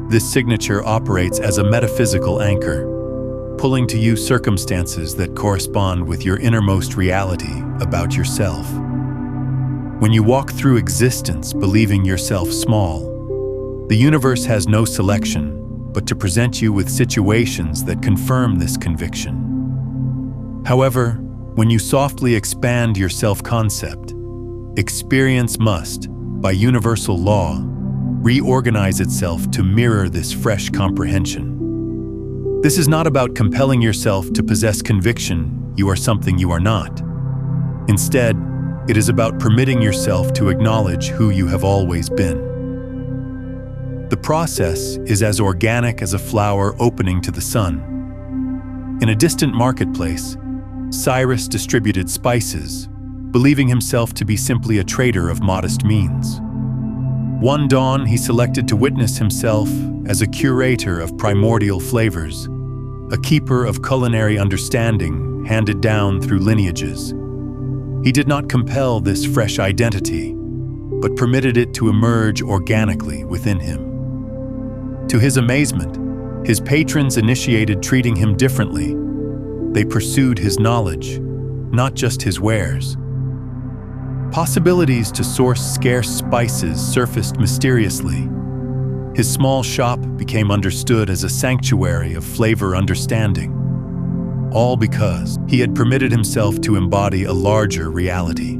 This signature operates as a metaphysical anchor, pulling to you circumstances that correspond with your innermost reality about yourself. When you walk through existence believing yourself small, the universe has no selection but to present you with situations that confirm this conviction. However, when you softly expand your self-concept, experience must, by universal law, reorganize itself to mirror this fresh comprehension. This is not about compelling yourself to possess conviction you are something you are not. Instead, it is about permitting yourself to acknowledge who you have always been. The process is as organic as a flower opening to the sun. In a distant marketplace, Cyrus distributed spices, believing himself to be simply a trader of modest means. One dawn, he selected to witness himself as a curator of primordial flavors, a keeper of culinary understanding handed down through lineages. He did not compel this fresh identity, but permitted it to emerge organically within him. To his amazement, his patrons initiated treating him differently. They pursued his knowledge, not just his wares. Possibilities to source scarce spices surfaced mysteriously. His small shop became understood as a sanctuary of flavor understanding, all because he had permitted himself to embody a larger reality.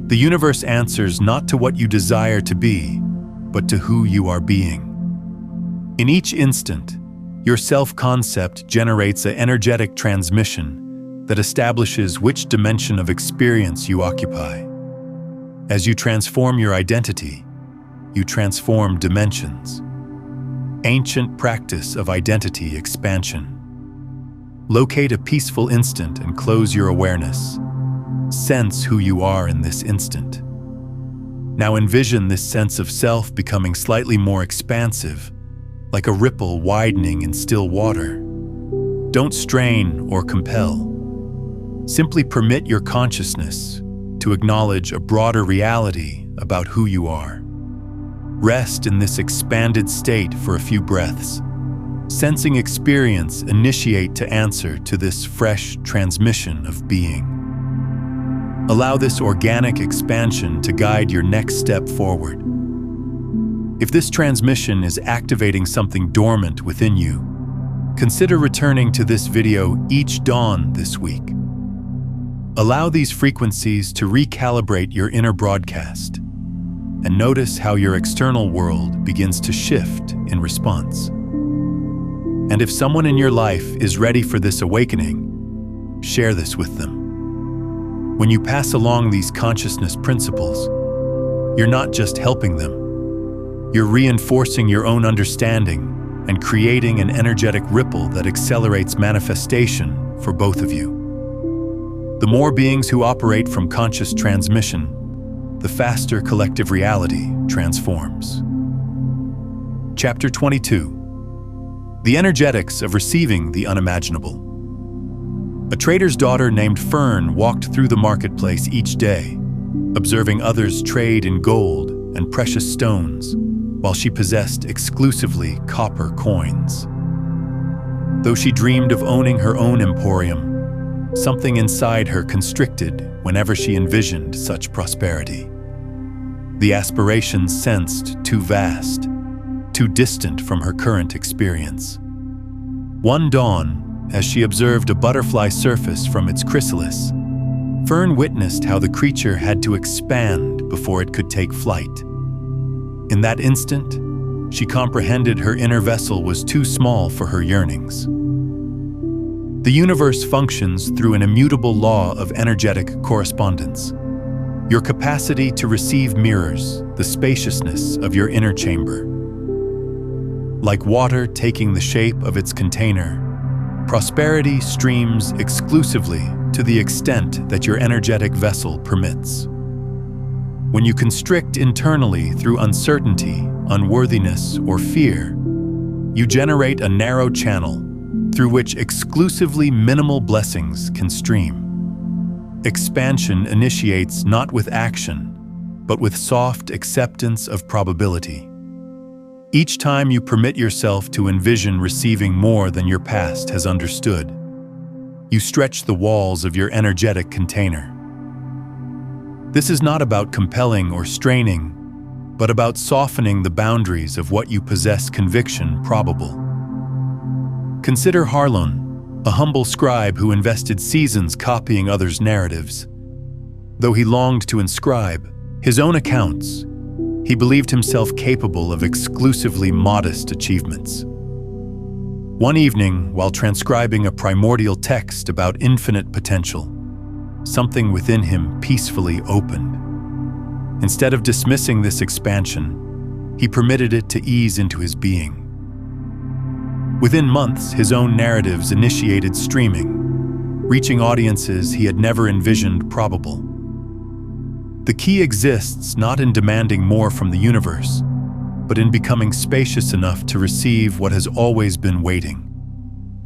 The universe answers not to what you desire to be, but to who you are being. In each instant, your self-concept generates an energetic transmission that establishes which dimension of experience you occupy. As you transform your identity, you transform dimensions. Ancient practice of identity expansion. Locate a peaceful instant and close your awareness. Sense who you are in this instant. Now envision this sense of self becoming slightly more expansive, like a ripple widening in still water. Don't strain or compel. Simply permit your consciousness to acknowledge a broader reality about who you are. Rest in this expanded state for a few breaths. Sensing experience initiate to answer to this fresh transmission of being. Allow this organic expansion to guide your next step forward. If this transmission is activating something dormant within you, consider returning to this video each dawn this week. Allow these frequencies to recalibrate your inner broadcast, and notice how your external world begins to shift in response. And if someone in your life is ready for this awakening, share this with them. When you pass along these consciousness principles, you're not just helping them, you're reinforcing your own understanding and creating an energetic ripple that accelerates manifestation for both of you. The more beings who operate from conscious transmission, the faster collective reality transforms. Chapter 22. The energetics of receiving the unimaginable. A trader's daughter named Fern walked through the marketplace each day, observing others trade in gold and precious stones, while she possessed exclusively copper coins. Though she dreamed of owning her own emporium, something inside her constricted whenever she envisioned such prosperity. The aspirations sensed too vast, too distant from her current experience. One dawn, as she observed a butterfly surface from its chrysalis, Fern witnessed how the creature had to expand before it could take flight. In that instant, she comprehended her inner vessel was too small for her yearnings. The universe functions through an immutable law of energetic correspondence. Your capacity to receive mirrors the spaciousness of your inner chamber. Like water taking the shape of its container, prosperity streams exclusively to the extent that your energetic vessel permits. When you constrict internally through uncertainty, unworthiness, or fear, you generate a narrow channel through which exclusively minimal blessings can stream. Expansion initiates not with action, but with soft acceptance of probability. Each time you permit yourself to envision receiving more than your past has understood, you stretch the walls of your energetic container. This is not about compelling or straining, but about softening the boundaries of what you possess conviction probable. Consider Harlon, a humble scribe who invested seasons copying others' narratives. Though he longed to inscribe his own accounts, he believed himself capable of exclusively modest achievements. One evening, while transcribing a primordial text about infinite potential, something within him peacefully opened. Instead of dismissing this expansion, he permitted it to ease into his being. Within months, his own narratives initiated streaming, reaching audiences he had never envisioned probable. The key exists not in demanding more from the universe, but in becoming spacious enough to receive what has always been waiting.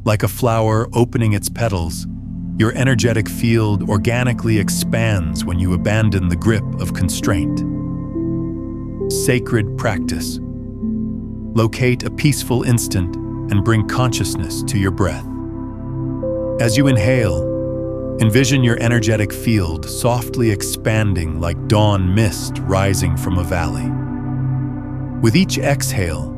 Like a flower opening its petals, your energetic field organically expands when you abandon the grip of constraint. Sacred practice. Locate a peaceful instant and bring consciousness to your breath. As you inhale, Envision your energetic field softly expanding like dawn mist rising from a valley. With each exhale,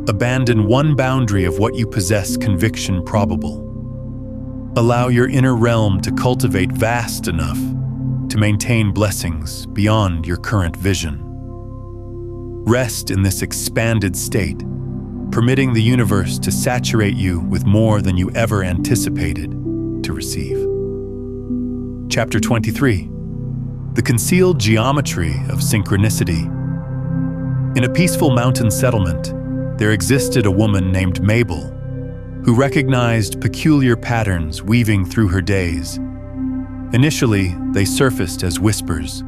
abandon one boundary of what you possess conviction probable. Allow your inner realm to cultivate vast enough to maintain blessings beyond your current vision. Rest in this expanded state, permitting the universe to saturate you with more than you ever anticipated to receive. Chapter 23. The Concealed Geometry of Synchronicity. In a peaceful mountain settlement, there existed a woman named Mabel, who recognized peculiar patterns weaving through her days. Initially, they surfaced as whispers,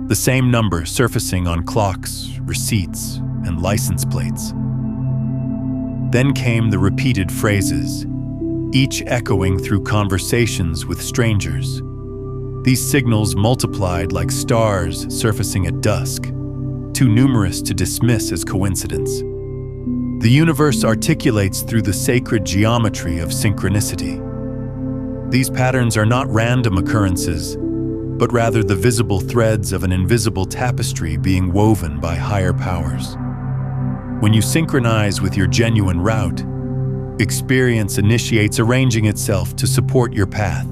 the same number surfacing on clocks, receipts, and license plates. Then came the repeated phrases, each echoing through conversations with strangers. These signals multiplied like stars surfacing at dusk, too numerous to dismiss as coincidence. The universe articulates through the sacred geometry of synchronicity. These patterns are not random occurrences, but rather the visible threads of an invisible tapestry being woven by higher powers. When you synchronize with your genuine route, experience initiates arranging itself to support your path.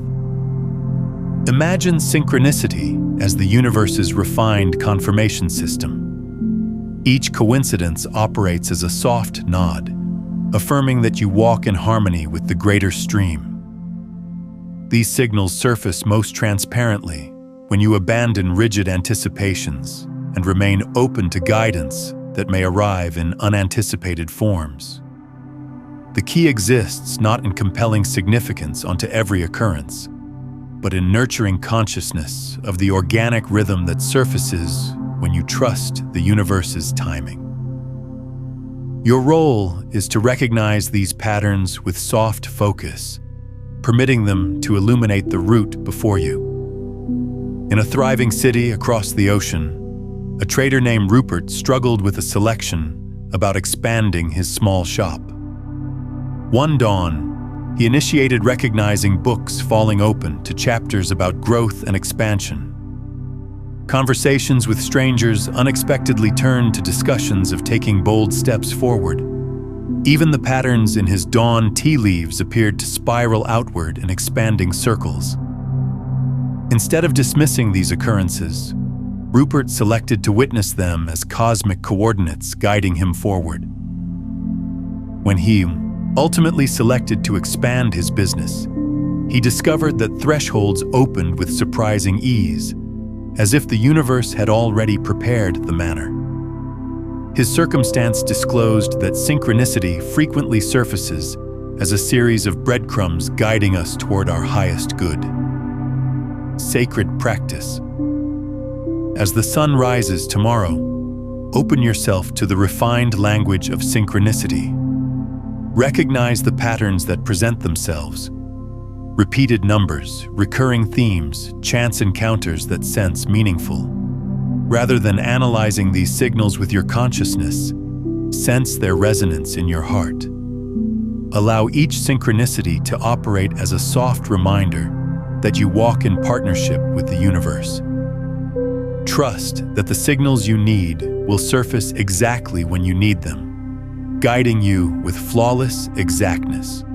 Imagine synchronicity as the universe's refined confirmation system. Each coincidence operates as a soft nod, affirming that you walk in harmony with the greater stream. These signals surface most transparently when you abandon rigid anticipations and remain open to guidance that may arrive in unanticipated forms. The key exists not in compelling significance onto every occurrence, but in nurturing consciousness of the organic rhythm that surfaces when you trust the universe's timing. Your role is to recognize these patterns with soft focus, permitting them to illuminate the route before you. In a thriving city across the ocean, a trader named Rupert struggled with a selection about expanding his small shop. One dawn, he initiated recognizing books falling open to chapters about growth and expansion. Conversations with strangers unexpectedly turned to discussions of taking bold steps forward. Even the patterns in his dawn tea leaves appeared to spiral outward in expanding circles. Instead of dismissing these occurrences, Rupert selected to witness them as cosmic coordinates guiding him forward. When he ultimately selected to expand his business, he discovered that thresholds opened with surprising ease, as if the universe had already prepared the manner. His circumstance disclosed that synchronicity frequently surfaces as a series of breadcrumbs guiding us toward our highest good. Sacred practice. As the sun rises tomorrow, open yourself to the refined language of synchronicity. Recognize the patterns that present themselves. Repeated numbers, recurring themes, chance encounters that sense meaningful. Rather than analyzing these signals with your consciousness, sense their resonance in your heart. Allow each synchronicity to operate as a soft reminder that you walk in partnership with the universe. Trust that the signals you need will surface exactly when you need them, guiding you with flawless exactness.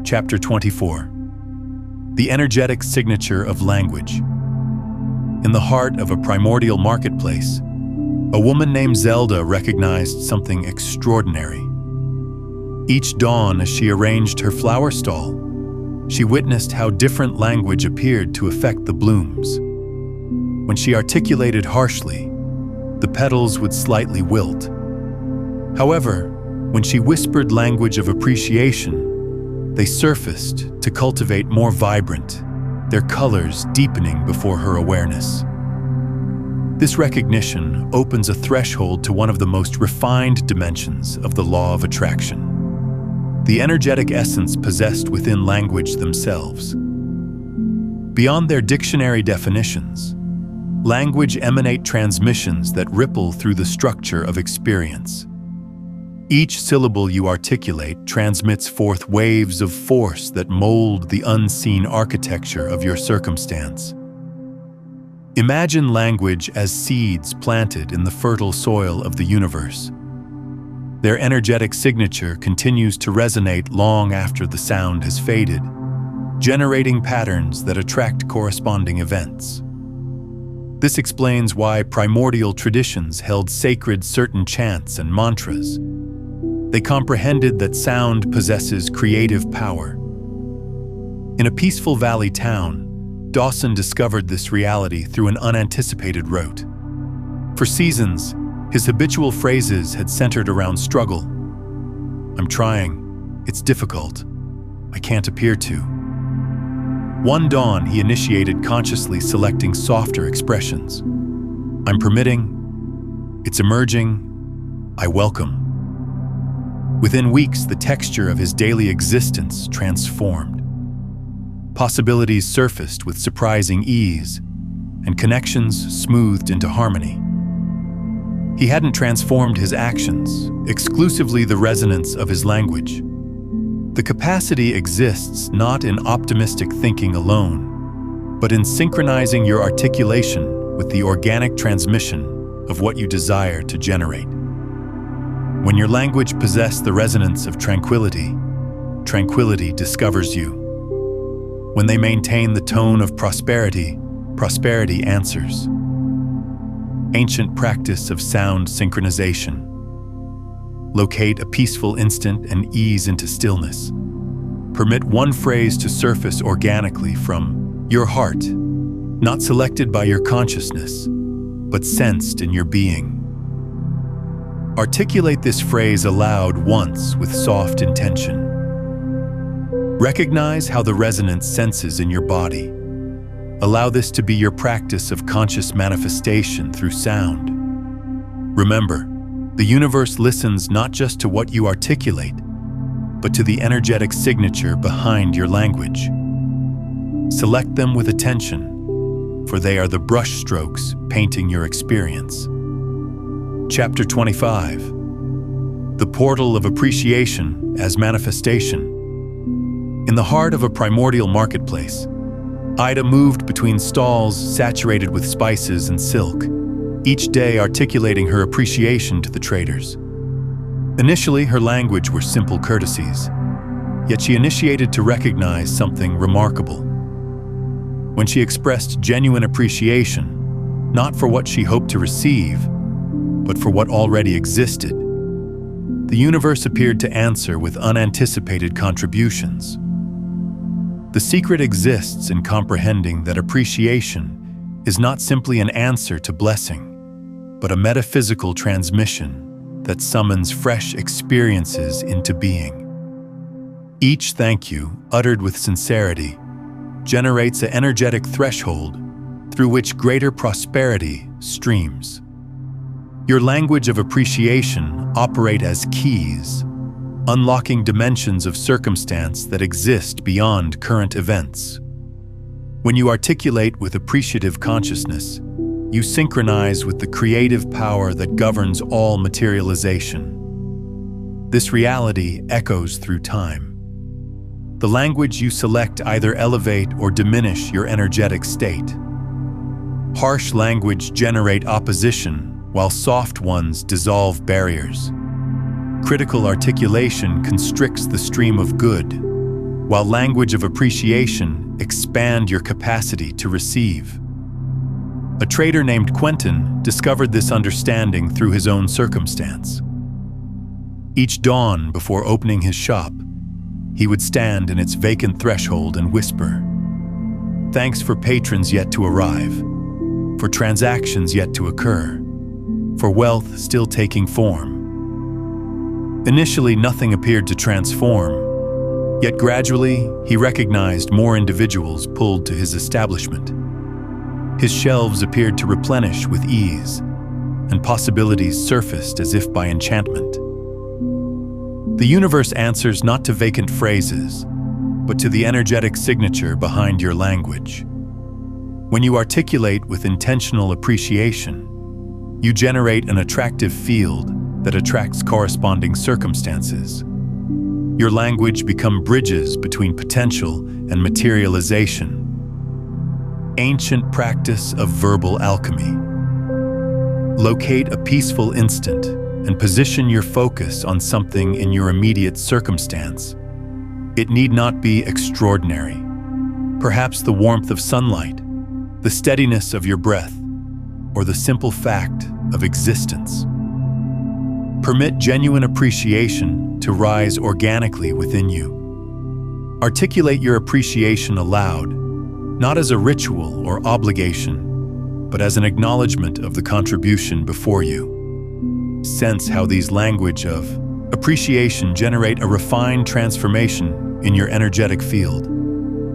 Chapter 24. The Energetic Signature of Language. In the heart of a primordial marketplace, a woman named Zelda recognized something extraordinary. Each dawn, as she arranged her flower stall, she witnessed how different language appeared to affect the blooms. When she articulated harshly, the petals would slightly wilt. However, when she whispered language of appreciation, they surfaced to cultivate more vibrant, their colors deepening before her awareness. This recognition opens a threshold to one of the most refined dimensions of the law of attraction, the energetic essence possessed within language themselves. Beyond their dictionary definitions, language emanate transmissions that ripple through the structure of experience. Each syllable you articulate transmits forth waves of force that mold the unseen architecture of your circumstance. Imagine language as seeds planted in the fertile soil of the universe. Their energetic signature continues to resonate long after the sound has faded, generating patterns that attract corresponding events. This explains why primordial traditions held sacred certain chants and mantras. They comprehended that sound possesses creative power. In a peaceful valley town, Dawson discovered this reality through an unanticipated route. For seasons, his habitual phrases had centered around struggle. I'm trying. It's difficult. I can't appear to. One dawn, he initiated consciously selecting softer expressions. I'm permitting. It's emerging. I welcome. Within weeks, the texture of his daily existence transformed. Possibilities surfaced with surprising ease, and connections smoothed into harmony. He hadn't transformed his actions, exclusively the resonance of his language. The capacity exists not in optimistic thinking alone, but in synchronizing your articulation with the organic transmission of what you desire to generate. When your language possesses the resonance of tranquility, tranquility discovers you. When they maintain the tone of prosperity, prosperity answers. Ancient practice of sound synchronization. Locate a peaceful instant and ease into stillness. Permit one phrase to surface organically from your heart, not selected by your consciousness, but sensed in your being. Articulate this phrase aloud once with soft intention. Recognize how the resonance senses in your body. Allow this to be your practice of conscious manifestation through sound. Remember, the universe listens not just to what you articulate, but to the energetic signature behind your language. Select them with attention, for they are the brushstrokes painting your experience. Chapter 25. The Portal of Appreciation as Manifestation. In the heart of a primordial marketplace, Ida moved between stalls saturated with spices and silk, each day articulating her appreciation to the traders. Initially, her language were simple courtesies, yet she initiated to recognize something remarkable. When she expressed genuine appreciation, not for what she hoped to receive, but for what already existed, the universe appeared to answer with unanticipated contributions. The secret exists in comprehending that appreciation is not simply an answer to blessing, but a metaphysical transmission that summons fresh experiences into being. Each thank you, uttered with sincerity, generates an energetic threshold through which greater prosperity streams. Your language of appreciation operates as keys, unlocking dimensions of circumstance that exist beyond current events. When you articulate with appreciative consciousness, you synchronize with the creative power that governs all materialization. This reality echoes through time. The language you select either elevate or diminish your energetic state. Harsh language generate opposition, while soft ones dissolve barriers. Critical articulation constricts the stream of good, while language of appreciation expands your capacity to receive. A trader named Quentin discovered this understanding through his own circumstance. Each dawn before opening his shop, he would stand in its vacant threshold and whisper, "Thanks for patrons yet to arrive, for transactions yet to occur, for wealth still taking form." Initially, nothing appeared to transform, yet gradually, he recognized more individuals pulled to his establishment. His shelves appeared to replenish with ease, and possibilities surfaced as if by enchantment. The universe answers not to vacant phrases, but to the energetic signature behind your language. When you articulate with intentional appreciation, you generate an attractive field that attracts corresponding circumstances. Your language becomes bridges between potential and materialization. Ancient practice of verbal alchemy. Locate a peaceful instant and position your focus on something in your immediate circumstance. It need not be extraordinary. Perhaps the warmth of sunlight, the steadiness of your breath, or the simple fact of existence. Permit genuine appreciation to rise organically within you. Articulate your appreciation aloud, not as a ritual or obligation, but as an acknowledgement of the contribution before you. Sense how these language of appreciation generate a refined transformation in your energetic field,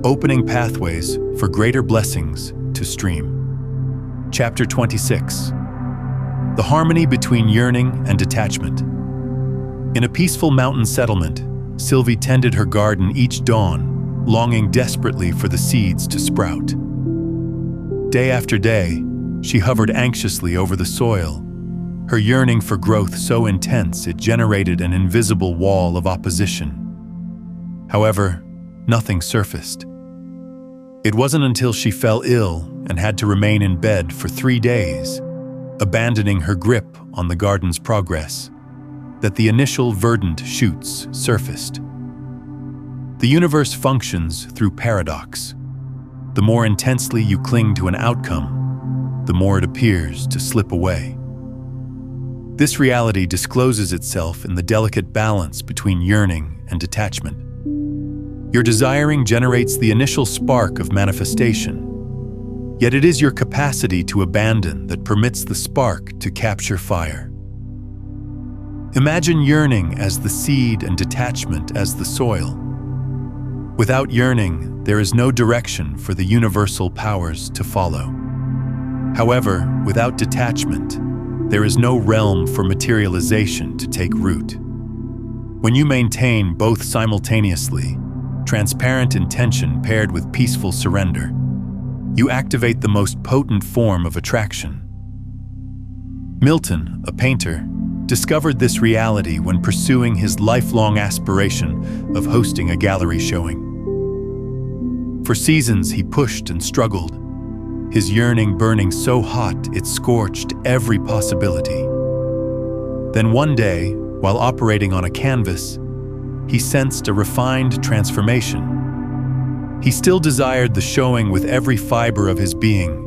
opening pathways for greater blessings to stream. Chapter 26. The harmony between yearning and detachment. In a peaceful mountain settlement, Sylvie tended her garden each dawn, longing desperately for the seeds to sprout. Day after day, she hovered anxiously over the soil, her yearning for growth so intense it generated an invisible wall of opposition. However, nothing surfaced. It wasn't until she fell ill and had to remain in bed for 3 days, abandoning her grip on the garden's progress, that the initial verdant shoots surfaced. The universe functions through paradox. The more intensely you cling to an outcome, the more it appears to slip away. This reality discloses itself in the delicate balance between yearning and detachment. Your desiring generates the initial spark of manifestation, yet it is your capacity to abandon that permits the spark to capture fire. Imagine yearning as the seed and detachment as the soil. Without yearning, there is no direction for the universal powers to follow. However, without detachment, there is no realm for materialization to take root. When you maintain both simultaneously, transparent intention paired with peaceful surrender, you activate the most potent form of attraction. Milton, a painter, discovered this reality when pursuing his lifelong aspiration of hosting a gallery showing. For seasons he pushed and struggled, his yearning burning so hot it scorched every possibility. Then one day, while operating on a canvas, he sensed a refined transformation. He still desired the showing with every fiber of his being,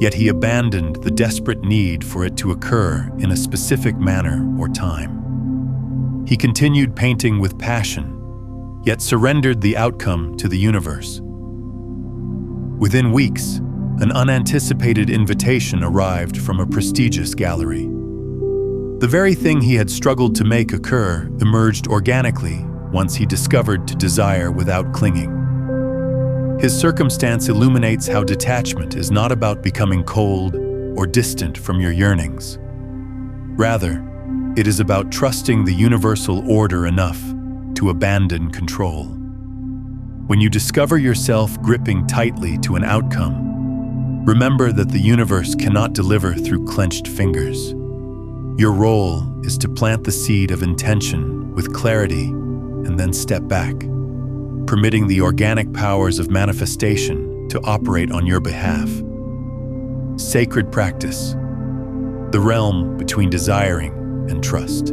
yet he abandoned the desperate need for it to occur in a specific manner or time. He continued painting with passion, yet surrendered the outcome to the universe. Within weeks, an unanticipated invitation arrived from a prestigious gallery. The very thing he had struggled to make occur emerged organically once he discovered to desire without clinging. His circumstance illuminates how detachment is not about becoming cold or distant from your yearnings. Rather, it is about trusting the universal order enough to abandon control. When you discover yourself gripping tightly to an outcome, remember that the universe cannot deliver through clenched fingers. Your role is to plant the seed of intention with clarity and then step back, permitting the organic powers of manifestation to operate on your behalf. Sacred practice, the realm between desiring and trust.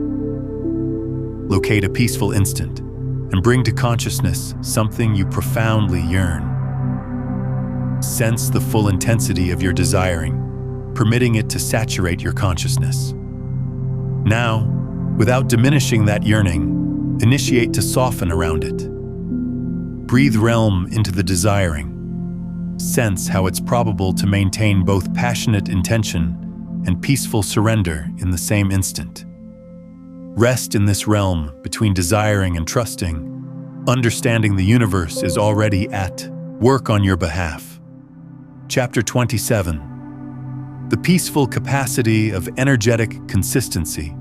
Locate a peaceful instant and bring to consciousness something you profoundly yearn. Sense the full intensity of your desiring, permitting it to saturate your consciousness. Now, without diminishing that yearning, initiate to soften around it. Breathe realm into the desiring. Sense how it's probable to maintain both passionate intention and peaceful surrender in the same instant. Rest in this realm between desiring and trusting, understanding the universe is already at work on your behalf. Chapter 27. The peaceful capacity of energetic consistency.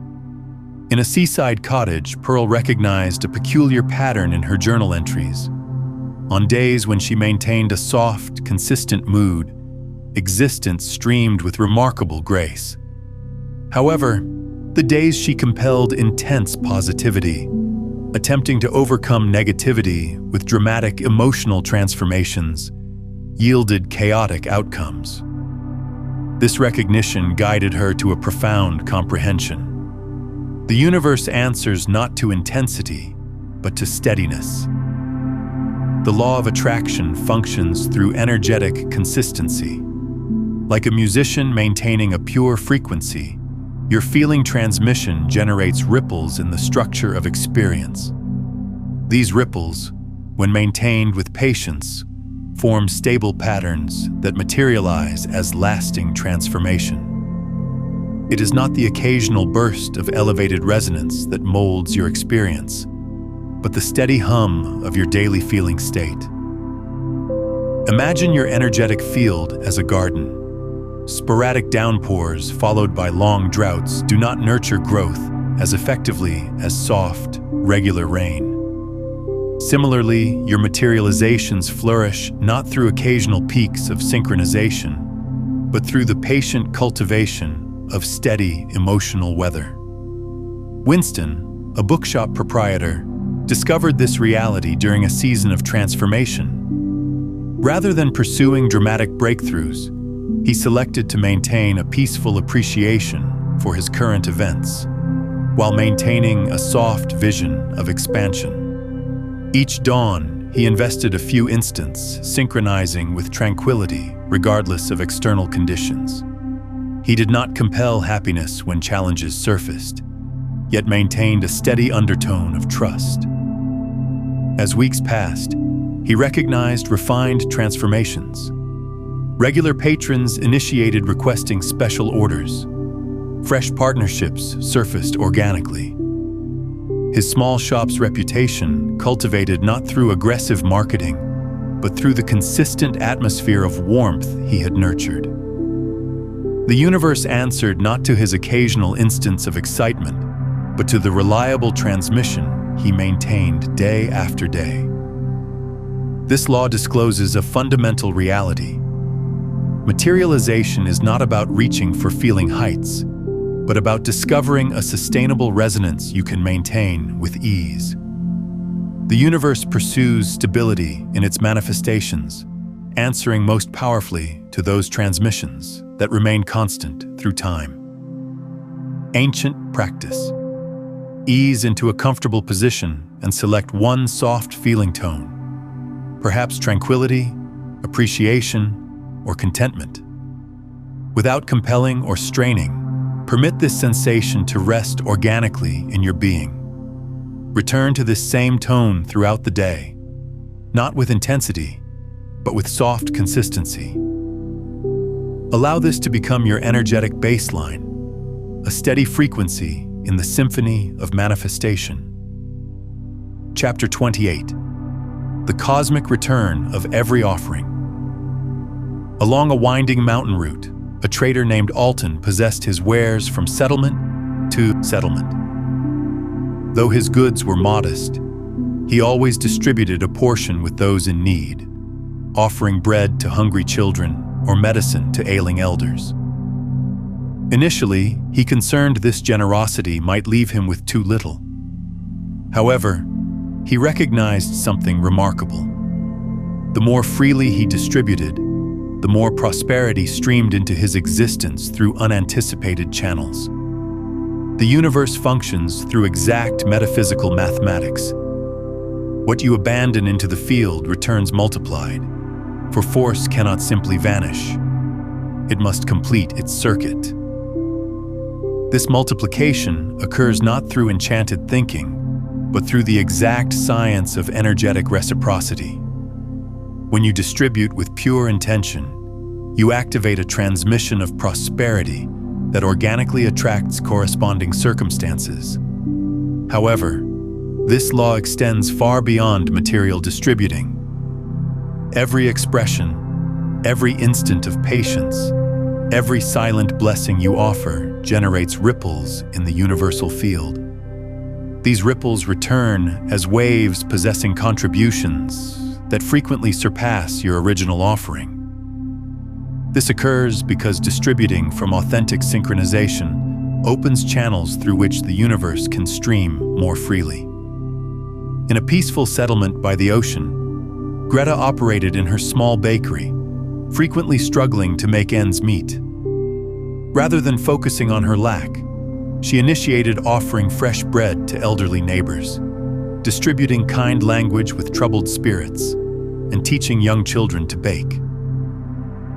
In a seaside cottage, Pearl recognized a peculiar pattern in her journal entries. On days when she maintained a soft, consistent mood, existence streamed with remarkable grace. However, The days she compelled intense positivity, attempting to overcome negativity with dramatic emotional transformations, yielded chaotic outcomes. This recognition guided her to a profound comprehension. The universe answers not to intensity, but to steadiness. The law of attraction functions through energetic consistency. Like a musician maintaining a pure frequency, your feeling transmission generates ripples in the structure of experience. These ripples, when maintained with patience, form stable patterns that materialize as lasting transformation. It is not the occasional burst of elevated resonance that molds your experience, but the steady hum of your daily feeling state. Imagine your energetic field as a garden. Sporadic downpours followed by long droughts do not nurture growth as effectively as soft, regular rain. Similarly, your materializations flourish not through occasional peaks of synchronization, but through the patient cultivation of steady emotional weather. Winston, a bookshop proprietor, discovered this reality during a season of transformation. Rather than pursuing dramatic breakthroughs, he selected to maintain a peaceful appreciation for his current events, while maintaining a soft vision of expansion. Each dawn, he invested a few instants, synchronizing with tranquility regardless of external conditions. He did not compel happiness when challenges surfaced, yet maintained a steady undertone of trust. As weeks passed, he recognized refined transformations. Regular patrons initiated requesting special orders. Fresh partnerships surfaced organically. His small shop's reputation cultivated not through aggressive marketing, but through the consistent atmosphere of warmth he had nurtured. The universe answered not to his occasional instance of excitement, but to the reliable transmission he maintained day after day. This law discloses a fundamental reality. Materialization is not about reaching for feeling heights, but about discovering a sustainable resonance you can maintain with ease. The universe pursues stability in its manifestations, answering most powerfully to those transmissions that remain constant through time. Ancient practice. Ease into a comfortable position and select one soft feeling tone, perhaps tranquility, appreciation, or contentment. Without compelling or straining, permit this sensation to rest organically in your being. Return to this same tone throughout the day, not with intensity, but with soft consistency. Allow this to become your energetic baseline, a steady frequency in the symphony of manifestation. Chapter 28. The Cosmic Return of Every Offering. Along a winding mountain route, a trader named Alton possessed his wares from settlement to settlement. Though his goods were modest, he always distributed a portion with those in need, offering bread to hungry children or medicine to ailing elders. Initially, he concerned this generosity might leave him with too little. However, he recognized something remarkable. The more freely he distributed, the more prosperity streamed into his existence through unanticipated channels. The universe functions through exact metaphysical mathematics. What you abandon into the field returns multiplied, for force cannot simply vanish. It must complete its circuit. This multiplication occurs not through enchanted thinking, but through the exact science of energetic reciprocity. When you distribute with pure intention, you activate a transmission of prosperity that organically attracts corresponding circumstances. However, this law extends far beyond material distributing. Every expression, every instant of patience, every silent blessing you offer generates ripples in the universal field. These ripples return as waves possessing contributions that frequently surpass your original offering. This occurs because distributing from authentic synchronization opens channels through which the universe can stream more freely. In a peaceful settlement by the ocean, Greta operated in her small bakery, frequently struggling to make ends meet. Rather than focusing on her lack, she initiated offering fresh bread to elderly neighbors, distributing kind language with troubled spirits, and teaching young children to bake.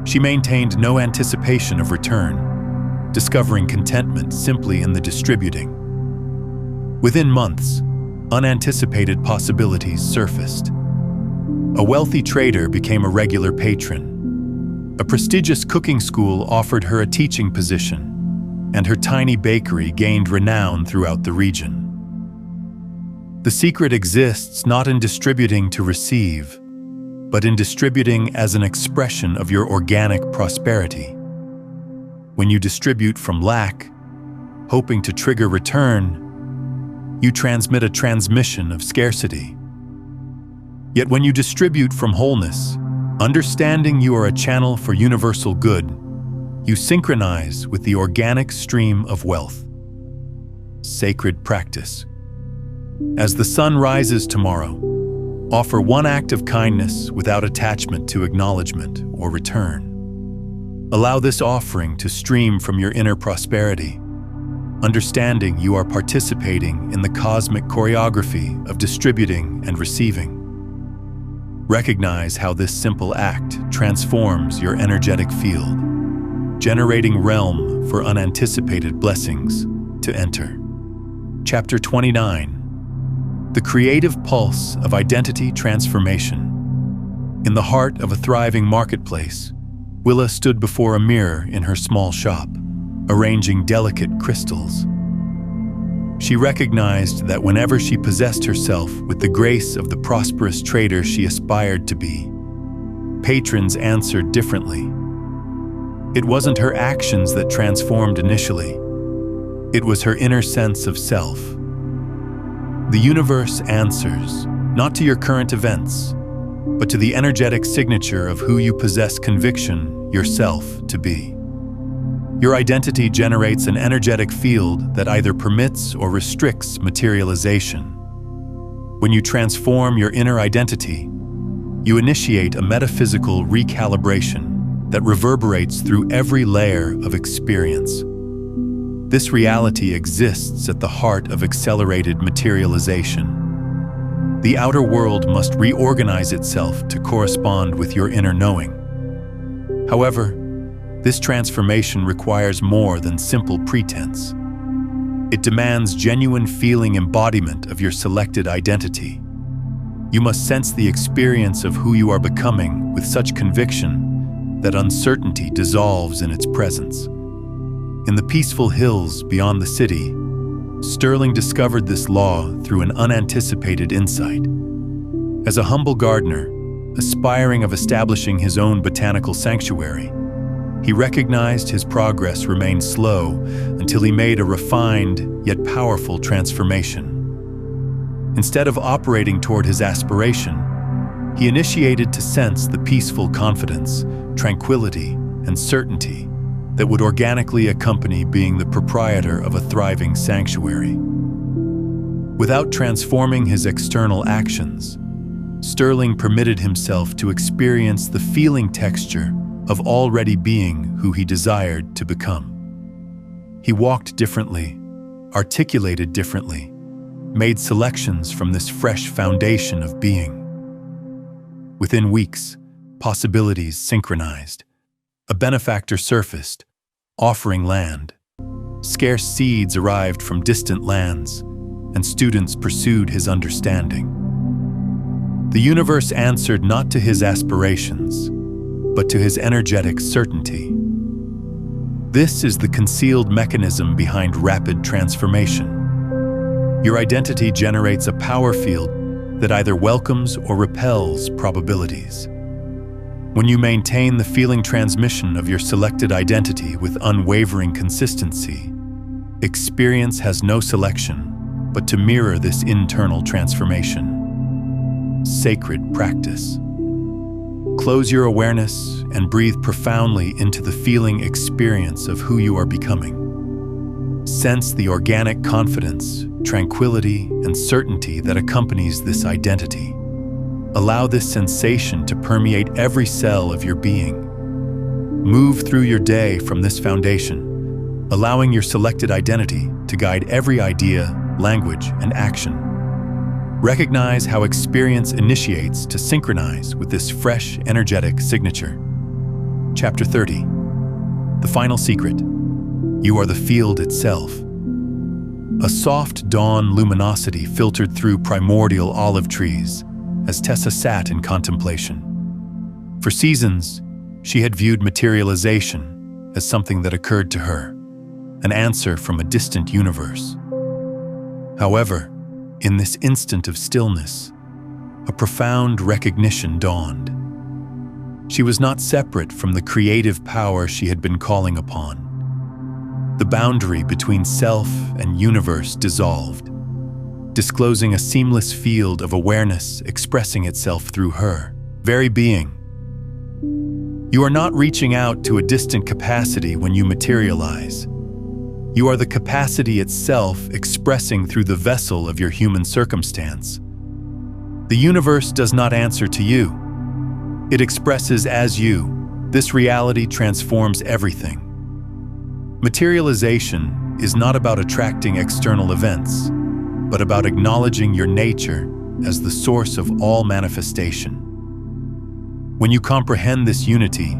She maintained no anticipation of return, discovering contentment simply in the distributing. Within months, unanticipated possibilities surfaced. A wealthy trader became a regular patron. A prestigious cooking school offered her a teaching position, and her tiny bakery gained renown throughout the region. The secret exists not in distributing to receive, but in distributing as an expression of your organic prosperity. When you distribute from lack, hoping to trigger return, you transmit a transmission of scarcity. Yet when you distribute from wholeness, understanding you are a channel for universal good, you synchronize with the organic stream of wealth. Sacred practice. As the sun rises tomorrow, offer one act of kindness without attachment to acknowledgement or return. Allow this offering to stream from your inner prosperity, understanding you are participating in the cosmic choreography of distributing and receiving. Recognize how this simple act transforms your energetic field, generating realm for unanticipated blessings to enter. Chapter 29. The creative pulse of identity transformation. In the heart of a thriving marketplace, Willa stood before a mirror in her small shop, arranging delicate crystals. She recognized that whenever she possessed herself with the grace of the prosperous trader she aspired to be, patrons answered differently. It wasn't her actions that transformed initially. It was her inner sense of self. The universe answers, not to your current events, but to the energetic signature of who you possess conviction yourself to be. Your identity generates an energetic field that either permits or restricts materialization. When you transform your inner identity, you initiate a metaphysical recalibration that reverberates through every layer of experience. This reality exists at the heart of accelerated materialization. The outer world must reorganize itself to correspond with your inner knowing. However, this transformation requires more than simple pretense. It demands genuine feeling embodiment of your selected identity. You must sense the experience of who you are becoming with such conviction that uncertainty dissolves in its presence. In the peaceful hills beyond the city, Sterling discovered this law through an unanticipated insight. As a humble gardener, aspiring of establishing his own botanical sanctuary, he recognized his progress remained slow until he made a refined yet powerful transformation. Instead of operating toward his aspiration, he initiated to sense the peaceful confidence, tranquility, and certainty that would organically accompany being the proprietor of a thriving sanctuary. Without transforming his external actions, Sterling permitted himself to experience the feeling texture of already being who he desired to become. He walked differently, articulated differently, made selections from this fresh foundation of being. Within weeks, possibilities synchronized. A benefactor surfaced, offering land. Scarce seeds arrived from distant lands, and students pursued his understanding. The universe answered not to his aspirations, but to his energetic certainty. This is the concealed mechanism behind rapid transformation. Your identity generates a power field that either welcomes or repels probabilities. When you maintain the feeling transmission of your selected identity with unwavering consistency, experience has no selection but to mirror this internal transformation. Sacred practice. Close your awareness and breathe profoundly into the feeling experience of who you are becoming. Sense the organic confidence, tranquility, and certainty that accompanies this identity. Allow this sensation to permeate every cell of your being. Move through your day from this foundation, allowing your selected identity to guide every idea, language, and action. Recognize how experience initiates to synchronize with this fresh, energetic signature. Chapter 30. The final secret. You are the field itself. A soft dawn luminosity filtered through primordial olive trees as Tessa sat in contemplation. For seasons, she had viewed materialization as something that occurred to her, an answer from a distant universe. However, in this instant of stillness, a profound recognition dawned. She was not separate from the creative power she had been calling upon. The boundary between self and universe dissolved, disclosing a seamless field of awareness expressing itself through her very being. You are not reaching out to a distant capacity when you materialize. You are the capacity itself expressing through the vessel of your human circumstance. The universe does not answer to you. It expresses as you. This reality transforms everything. Materialization is not about attracting external events, but about acknowledging your nature as the source of all manifestation. When you comprehend this unity,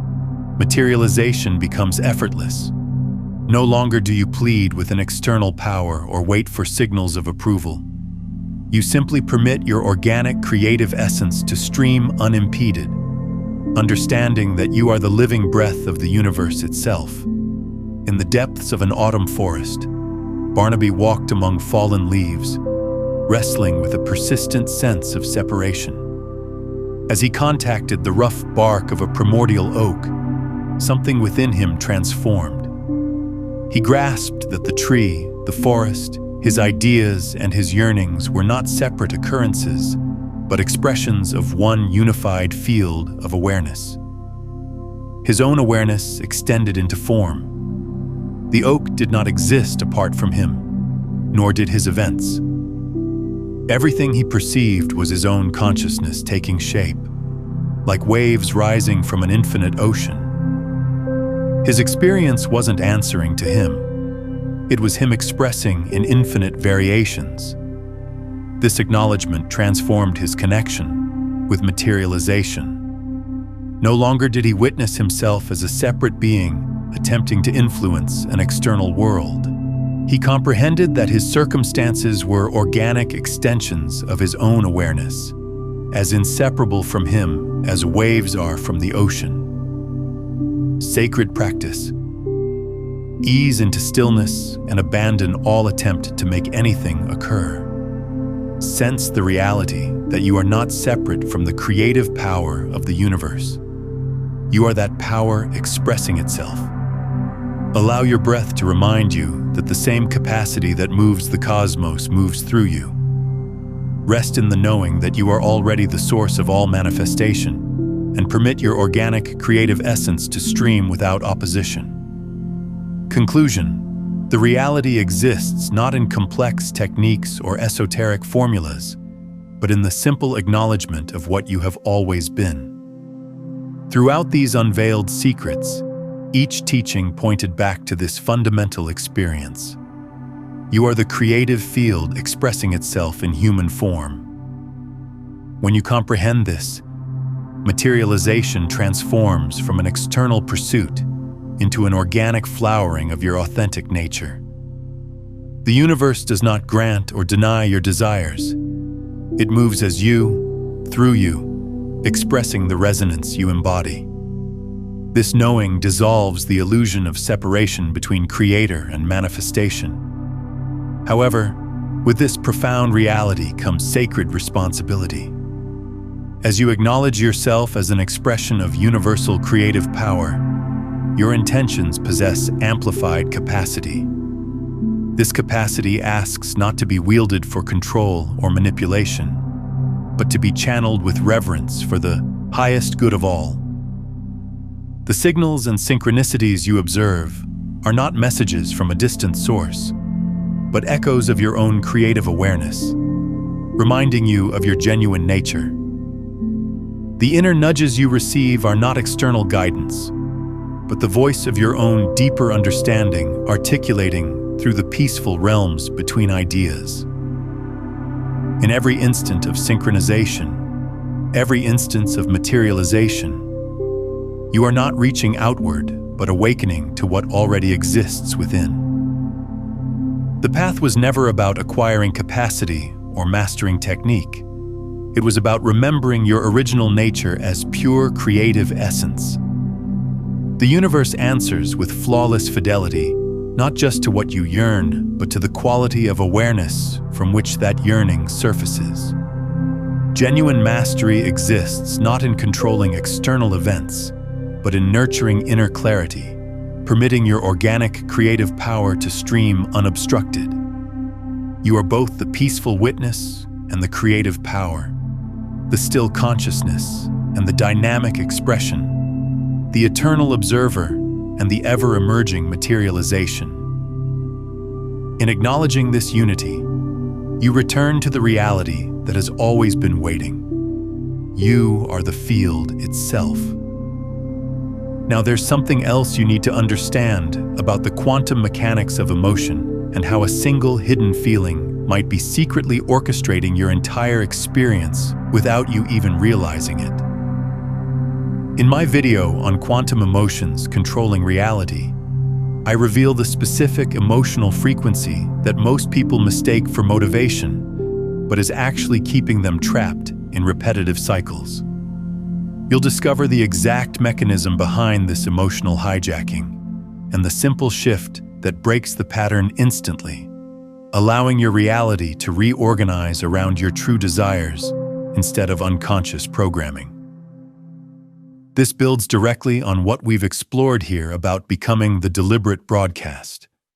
materialization becomes effortless. No longer do you plead with an external power or wait for signals of approval. You simply permit your organic creative essence to stream unimpeded, understanding that you are the living breath of the universe itself. In the depths of an autumn forest, Barnaby walked among fallen leaves, wrestling with a persistent sense of separation. As he contacted the rough bark of a primordial oak, something within him transformed. He grasped that the tree, the forest, his ideas, and his yearnings were not separate occurrences, but expressions of one unified field of awareness. His own awareness extended into form. The oak did not exist apart from him, nor did his events. Everything he perceived was his own consciousness taking shape, like waves rising from an infinite ocean. His experience wasn't answering to him. It was him expressing in infinite variations. This acknowledgement transformed his connection with materialization. No longer did he witness himself as a separate being attempting to influence an external world. He comprehended that his circumstances were organic extensions of his own awareness, as inseparable from him as waves are from the ocean. Sacred practice. Ease into stillness and abandon all attempt to make anything occur. Sense the reality that you are not separate from the creative power of the universe. You are that power expressing itself. Allow your breath to remind you that the same capacity that moves the cosmos moves through you. Rest in the knowing that you are already the source of all manifestation, and permit your organic, creative essence to stream without opposition. Conclusion. The reality exists not in complex techniques or esoteric formulas, but in the simple acknowledgement of what you have always been. Throughout these unveiled secrets, each teaching pointed back to this fundamental experience. You are the creative field expressing itself in human form. When you comprehend this, materialization transforms from an external pursuit into an organic flowering of your authentic nature. The universe does not grant or deny your desires. It moves as you, through you, expressing the resonance you embody. This knowing dissolves the illusion of separation between creator and manifestation. However, with this profound reality comes sacred responsibility. As you acknowledge yourself as an expression of universal creative power, your intentions possess amplified capacity. This capacity asks not to be wielded for control or manipulation, but to be channeled with reverence for the highest good of all. The signals and synchronicities you observe are not messages from a distant source, but echoes of your own creative awareness, reminding you of your genuine nature. The inner nudges you receive are not external guidance, but the voice of your own deeper understanding articulating through the peaceful realms between ideas. In every instant of synchronization, every instance of materialization, you are not reaching outward, but awakening to what already exists within. The path was never about acquiring capacity or mastering technique. It was about remembering your original nature as pure creative essence. The universe answers with flawless fidelity, not just to what you yearn, but to the quality of awareness from which that yearning surfaces. Genuine mastery exists not in controlling external events, but in nurturing inner clarity, permitting your organic creative power to stream unobstructed. You are both the peaceful witness and the creative power, the still consciousness and the dynamic expression, the eternal observer and the ever-emerging materialization. In acknowledging this unity, you return to the reality that has always been waiting. You are the field itself. Now, there's something else you need to understand about the quantum mechanics of emotion and how a single hidden feeling might be secretly orchestrating your entire experience without you even realizing it. In my video on quantum emotions controlling reality, I reveal the specific emotional frequency that most people mistake for motivation, but is actually keeping them trapped in repetitive cycles. You'll discover the exact mechanism behind this emotional hijacking and the simple shift that breaks the pattern instantly, allowing your reality to reorganize around your true desires instead of unconscious programming. This builds directly on what we've explored here about becoming the deliberate broadcast.